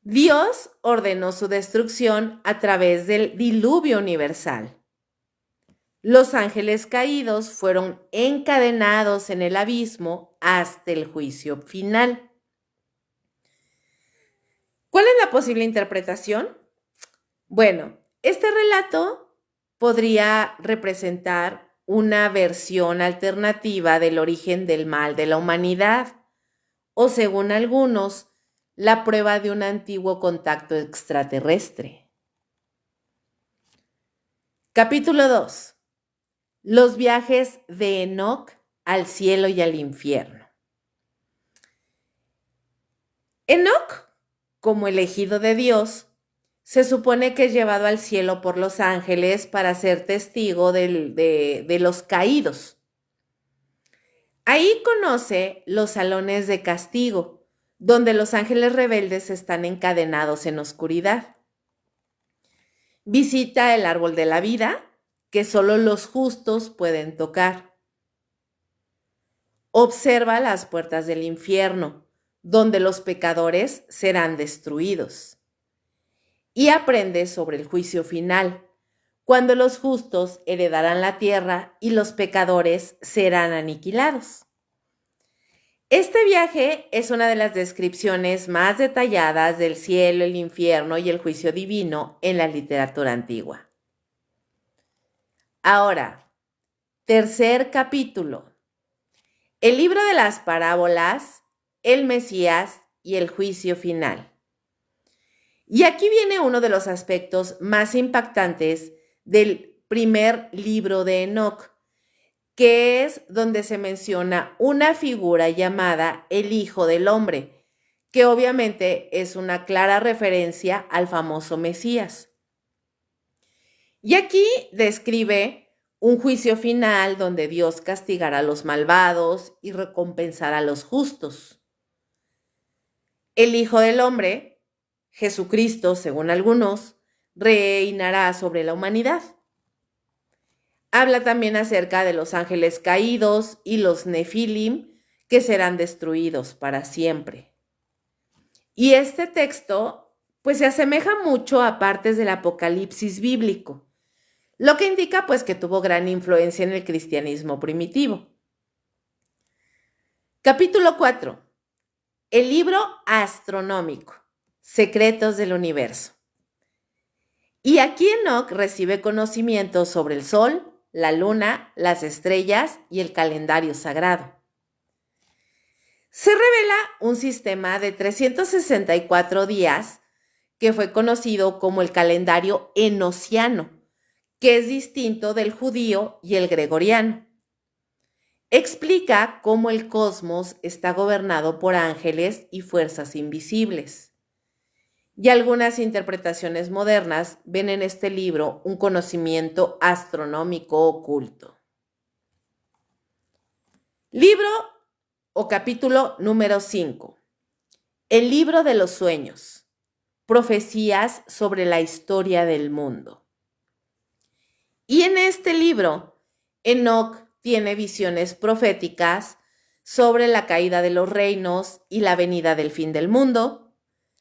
Dios ordenó su destrucción a través del diluvio universal. Los ángeles caídos fueron encadenados en el abismo hasta el juicio final. ¿Cuál es la posible interpretación? Bueno, este relato podría representar una versión alternativa del origen del mal de la humanidad, o según algunos, la prueba de un antiguo contacto extraterrestre. Capítulo 2. Los viajes de Enoc al cielo y al infierno. Enoc, como elegido de Dios, se supone que es llevado al cielo por los ángeles para ser testigo de los caídos. Ahí conoce los salones de castigo, donde los ángeles rebeldes están encadenados en oscuridad. Visita el árbol de la vida, que solo los justos pueden tocar. Observa las puertas del infierno, donde los pecadores serán destruidos. Y aprende sobre el juicio final, cuando los justos heredarán la tierra y los pecadores serán aniquilados. Este viaje es una de las descripciones más detalladas del cielo, el infierno y el juicio divino en la literatura antigua. Ahora, tercer capítulo. El libro de las parábolas, el Mesías y el juicio final. Y aquí viene uno de los aspectos más impactantes del primer libro de Enoc, que es donde se menciona una figura llamada el Hijo del Hombre, que obviamente es una clara referencia al famoso Mesías. Y aquí describe un juicio final donde Dios castigará a los malvados y recompensará a los justos. El Hijo del Hombre, Jesucristo, según algunos, reinará sobre la humanidad. Habla también acerca de los ángeles caídos y los Nefilim, que serán destruidos para siempre. Y este texto, pues se asemeja mucho a partes del Apocalipsis bíblico, lo que indica pues que tuvo gran influencia en el cristianismo primitivo. Capítulo 4. El libro astronómico, Secretos del Universo. Y aquí Enoc recibe conocimientos sobre el Sol, la Luna, las estrellas y el calendario sagrado. Se revela un sistema de 364 días que fue conocido como el calendario enociano, que es distinto del judío y el gregoriano. Explica cómo el cosmos está gobernado por ángeles y fuerzas invisibles. Y algunas interpretaciones modernas ven en este libro un conocimiento astronómico oculto. Libro o capítulo número 5. El libro de los sueños. Profecías sobre la historia del mundo. Y en este libro, Enoc tiene visiones proféticas sobre la caída de los reinos y la venida del fin del mundo,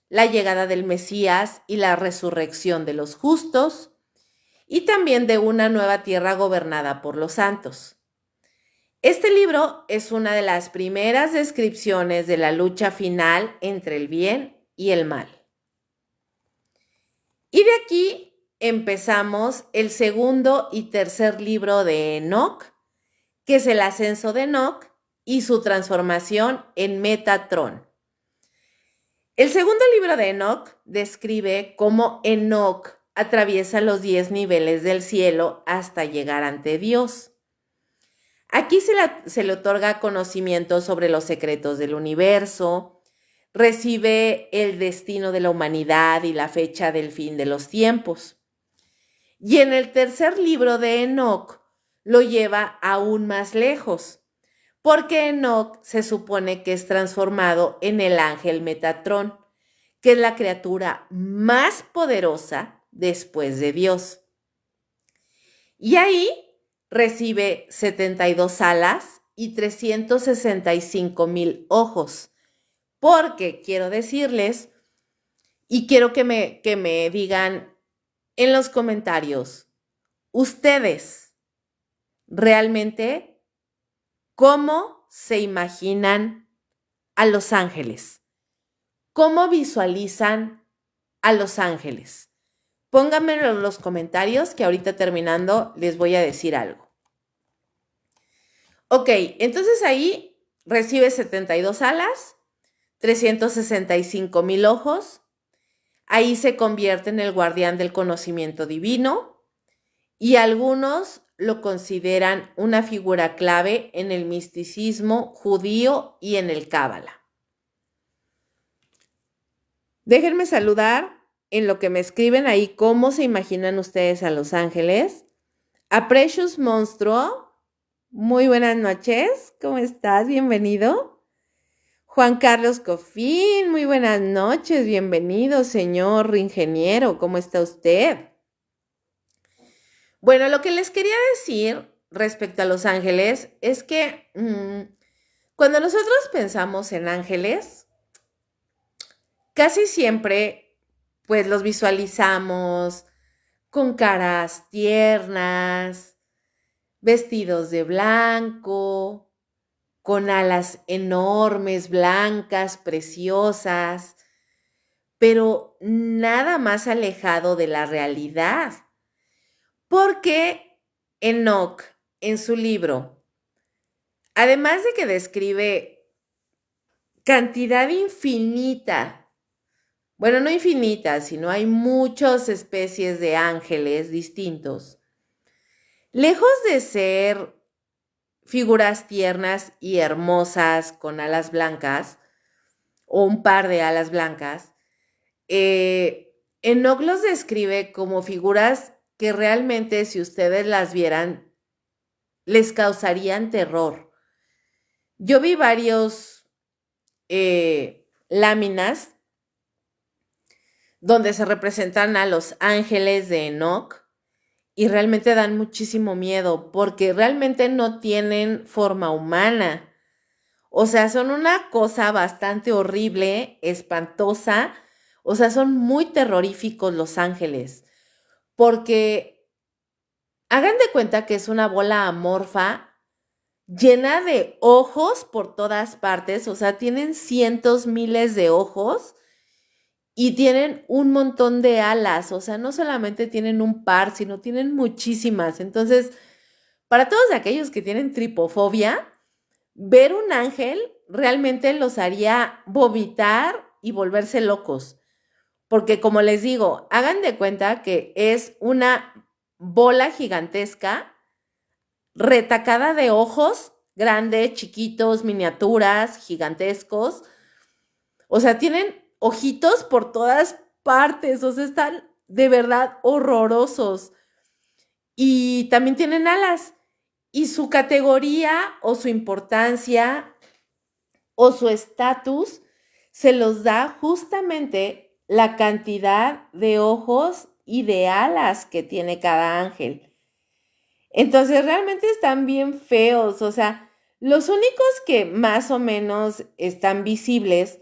la llegada del Mesías y la resurrección de los justos, y también de una nueva tierra gobernada por los santos. Este libro es una de las primeras descripciones de la lucha final entre el bien y el mal. Y de aquí empezamos el segundo y tercer libro de Enoc, que es el ascenso de Enoc y su transformación en Metatron. El segundo libro de Enoc describe cómo Enoc atraviesa los 10 niveles del cielo hasta llegar ante Dios. Aquí se le otorga conocimiento sobre los secretos del universo, recibe el destino de la humanidad y la fecha del fin de los tiempos. Y en el tercer libro de Enoc lo lleva aún más lejos, porque Enoc se supone que es transformado en el ángel Metatrón, que es la criatura más poderosa después de Dios. Y ahí recibe 72 alas y 365,000 ojos, porque quiero decirles, y quiero que me digan en los comentarios, ustedes realmente, ¿cómo se imaginan a los ángeles? ¿Cómo visualizan a los ángeles? Pónganmelo en los comentarios que ahorita terminando les voy a decir algo. Ok, entonces ahí recibe 72 alas, 365,000 ojos. Ahí se convierte en el guardián del conocimiento divino y algunos lo consideran una figura clave en el misticismo judío y en el Cábala. Déjenme saludar en lo que me escriben ahí cómo se imaginan ustedes a los ángeles. A Precious Monstruo, muy buenas noches, ¿cómo estás? Bienvenido. Juan Carlos Cofín, muy buenas noches, bienvenido, señor ingeniero, ¿cómo está usted? Bueno, lo que les quería decir respecto a los ángeles es que cuando nosotros pensamos en ángeles, casi siempre pues los visualizamos con caras tiernas, vestidos de blanco, con alas enormes, blancas, preciosas, pero nada más alejado de la realidad. Porque Enoc, en su libro, además de que describe cantidad infinita, bueno, no infinita, sino hay muchas especies de ángeles distintos, lejos de ser figuras tiernas y hermosas con alas blancas, o un par de alas blancas, Enoc los describe como figuras que realmente, si ustedes las vieran, les causarían terror. Yo vi varios láminas donde se representan a los ángeles de Enoc y realmente dan muchísimo miedo porque realmente no tienen forma humana. O sea, son una cosa bastante horrible, espantosa. O sea, son muy terroríficos los ángeles porque hagan de cuenta que es una bola amorfa llena de ojos por todas partes, o sea, tienen cientos, miles de ojos y tienen un montón de alas, o sea, no solamente tienen un par, sino tienen muchísimas. Entonces, para todos aquellos que tienen tripofobia, ver un ángel realmente los haría vomitar y volverse locos. Porque como les digo, hagan de cuenta que es una bola gigantesca retacada de ojos grandes, chiquitos, miniaturas, gigantescos. O sea, tienen ojitos por todas partes, o sea, están de verdad horrorosos. Y también tienen alas. Y su categoría o su importancia o su estatus se los da justamente la cantidad de ojos y de alas que tiene cada ángel. Entonces realmente están bien feos, o sea, los únicos que más o menos están visibles,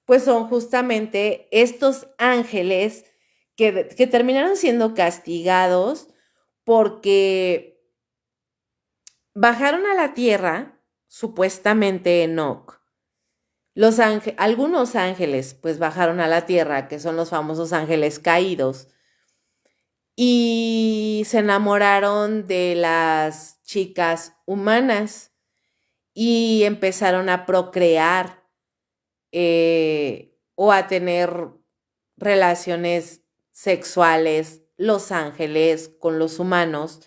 pues son justamente estos ángeles que terminaron siendo castigados porque bajaron a la tierra, supuestamente Enoc. Algunos ángeles pues bajaron a la tierra, que son los famosos ángeles caídos, y se enamoraron de las chicas humanas y empezaron a procrear o a tener relaciones sexuales los ángeles con los humanos,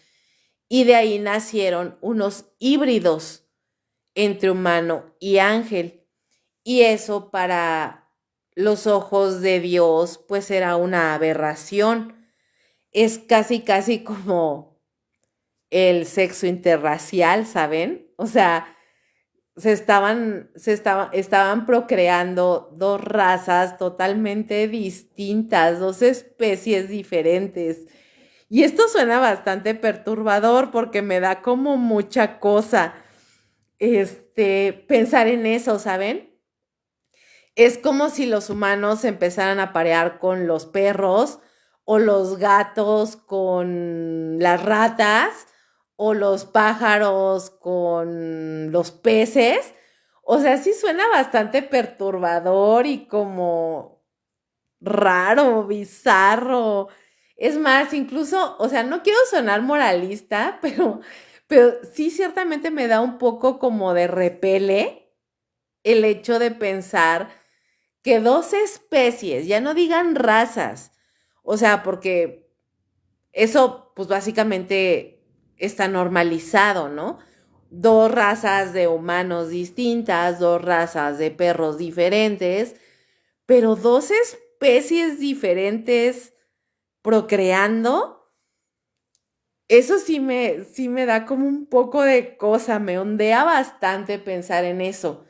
y de ahí nacieron unos híbridos entre humano y ángel. Y eso para los ojos de Dios pues era una aberración. Es casi, casi como el sexo interracial, ¿saben? O sea, estaban procreando dos razas totalmente distintas, dos especies diferentes. Y esto suena bastante perturbador porque me da como mucha cosa, pensar en eso, ¿saben? Es como si los humanos empezaran a parear con los perros o los gatos con las ratas o los pájaros con los peces. O sea, sí suena bastante perturbador y como raro, bizarro. Es más, incluso, o sea, no quiero sonar moralista, pero sí ciertamente me da un poco como de repele el hecho de pensar que dos especies, ya no digan razas, o sea, porque eso pues básicamente está normalizado, ¿no? Dos razas de humanos distintas, dos razas de perros diferentes, pero dos especies diferentes procreando, eso sí me da como un poco de cosa, me ondea bastante pensar en eso.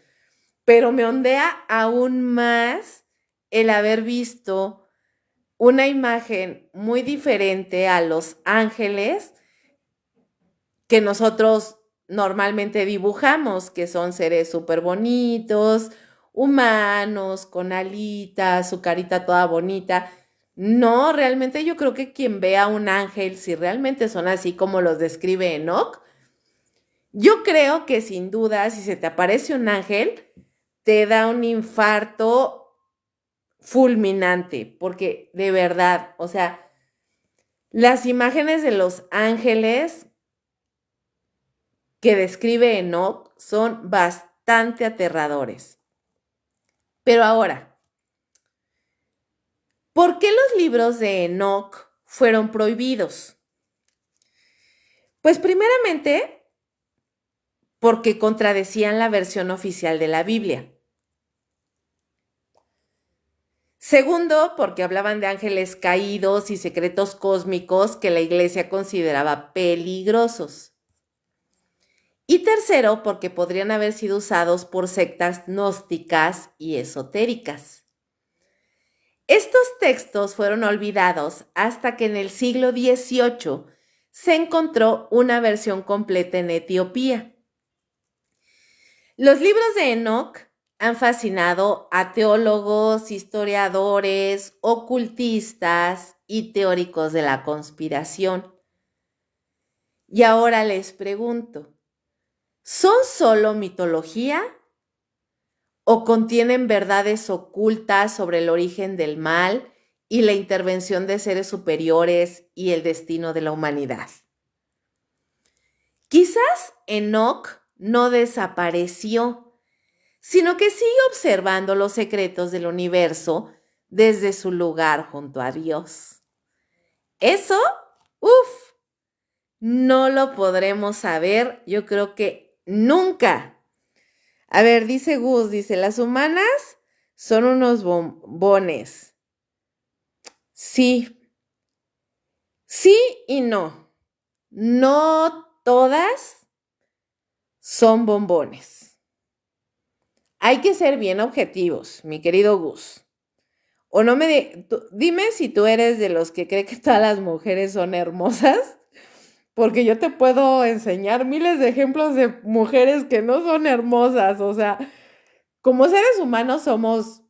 Pero me ondea aún más el haber visto una imagen muy diferente a los ángeles que nosotros normalmente dibujamos, que son seres súper bonitos, humanos, con alitas, su carita toda bonita. No, realmente yo creo que quien vea un ángel, si realmente son así como los describe Enoch, yo creo que sin duda, si se te aparece un ángel, te da un infarto fulminante, porque de verdad, o sea, las imágenes de los ángeles que describe Enoch son bastante aterradores. Pero ahora, ¿por qué los libros de Enoch fueron prohibidos? Pues primeramente, porque contradecían la versión oficial de la Biblia. Segundo, porque hablaban de ángeles caídos y secretos cósmicos que la iglesia consideraba peligrosos. Y tercero, porque podrían haber sido usados por sectas gnósticas y esotéricas. Estos textos fueron olvidados hasta que en el siglo XVIII se encontró una versión completa en Etiopía. Los libros de Enoch han fascinado a teólogos, historiadores, ocultistas y teóricos de la conspiración. Y ahora les pregunto, ¿son solo mitología o contienen verdades ocultas sobre el origen del mal y la intervención de seres superiores y el destino de la humanidad? Quizás Enoch no desapareció, sino que sigue observando los secretos del universo desde su lugar junto a Dios. Eso, no lo podremos saber, yo creo que Nunca. A ver, dice Gus, dice, las humanas son unos bombones. Sí, sí y no. No todas son bombones. Hay que ser bien objetivos, mi querido Gus. O no dime si tú eres de los que cree que todas las mujeres son hermosas, porque yo te puedo enseñar miles de ejemplos de mujeres que no son hermosas. O sea, como seres humanos somos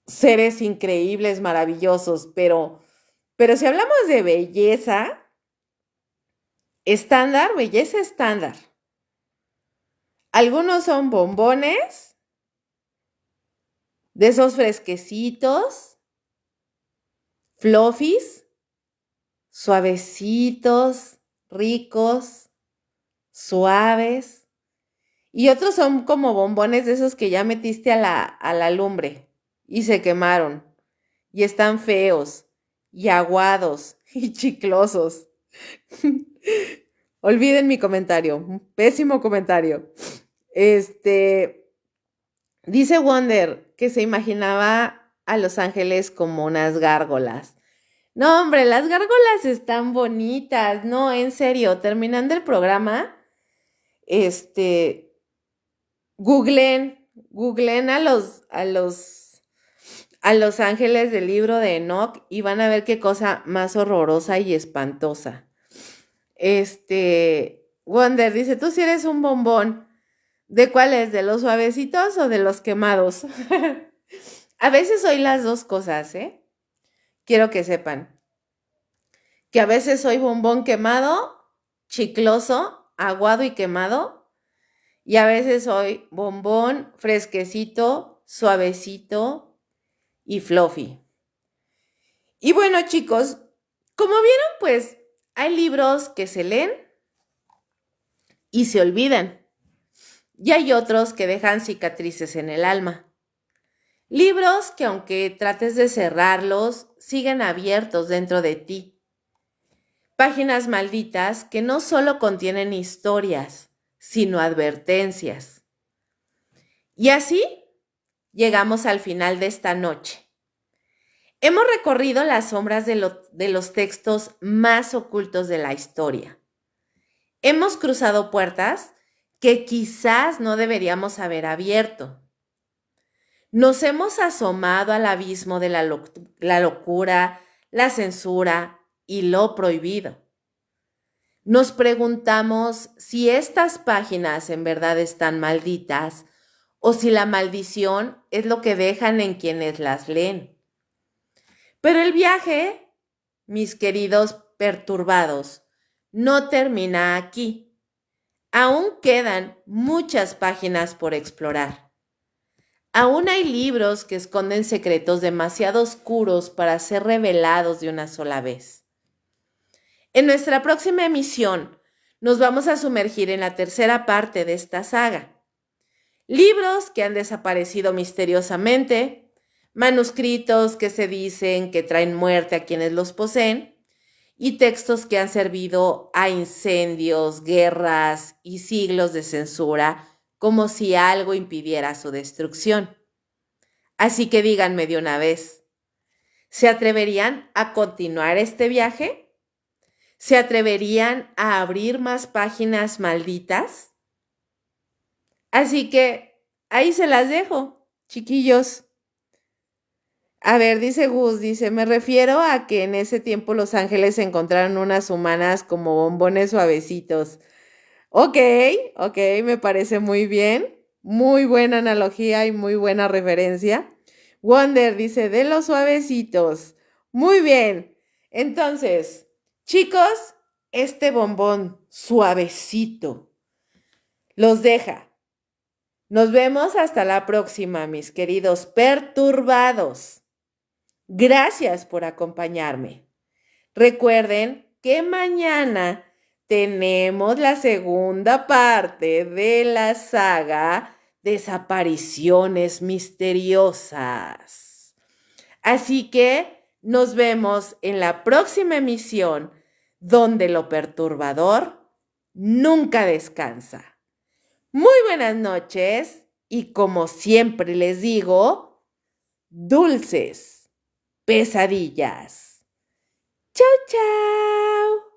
seres increíbles, maravillosos, pero si hablamos de belleza estándar, belleza estándar. Algunos son bombones, de esos fresquecitos, fluffies, suavecitos, ricos, suaves. Y otros son como bombones de esos que ya metiste a la lumbre y se quemaron. Y están feos y aguados y chiclosos. Olviden mi comentario, un pésimo comentario. Dice Wonder que se imaginaba a los ángeles como unas gárgolas. No, hombre, las gárgolas están bonitas. No, en serio, terminando el programa, googleen a los ángeles del libro de Enoch y van a ver qué cosa más horrorosa y espantosa. Wonder dice, tú sí eres un bombón. ¿De cuáles? ¿De los suavecitos o de los quemados? A veces soy las dos cosas, ¿eh? Quiero que sepan que a veces soy bombón quemado, chicloso, aguado y quemado, y a veces soy bombón fresquecito, suavecito y fluffy. Y bueno, chicos, como vieron, pues hay libros que se leen y se olvidan. Y hay otros que dejan cicatrices en el alma. Libros que aunque trates de cerrarlos, siguen abiertos dentro de ti. Páginas malditas que no solo contienen historias, sino advertencias. Y así llegamos al final de esta noche. Hemos recorrido las sombras de los textos más ocultos de la historia. Hemos cruzado puertas que quizás no deberíamos haber abierto. Nos hemos asomado al abismo de la locura, la censura y lo prohibido. Nos preguntamos si estas páginas en verdad están malditas o si la maldición es lo que dejan en quienes las leen. Pero el viaje, mis queridos perturbados, no termina aquí. Aún quedan muchas páginas por explorar. Aún hay libros que esconden secretos demasiado oscuros para ser revelados de una sola vez. En nuestra próxima emisión nos vamos a sumergir en la tercera parte de esta saga. Libros que han desaparecido misteriosamente, manuscritos que se dicen que traen muerte a quienes los poseen y textos que han servido a incendios, guerras y siglos de censura como si algo impidiera su destrucción. Así que díganme de una vez, ¿se atreverían a continuar este viaje? ¿Se atreverían a abrir más páginas malditas? Así que ahí se las dejo, chiquillos. A ver, dice Gus, dice, me refiero a que en ese tiempo los ángeles encontraron unas humanas como bombones suavecitos. Ok, me parece muy bien. Muy buena analogía y muy buena referencia. Wonder dice, de los suavecitos. Muy bien. Entonces, chicos, este bombón suavecito los deja. Nos vemos hasta la próxima, mis queridos perturbados. Gracias por acompañarme. Recuerden que mañana tenemos la segunda parte de la saga Desapariciones Misteriosas. Así que nos vemos en la próxima emisión donde lo perturbador nunca descansa. Muy buenas noches y como siempre les digo, dulces pesadillas. Chao, chao.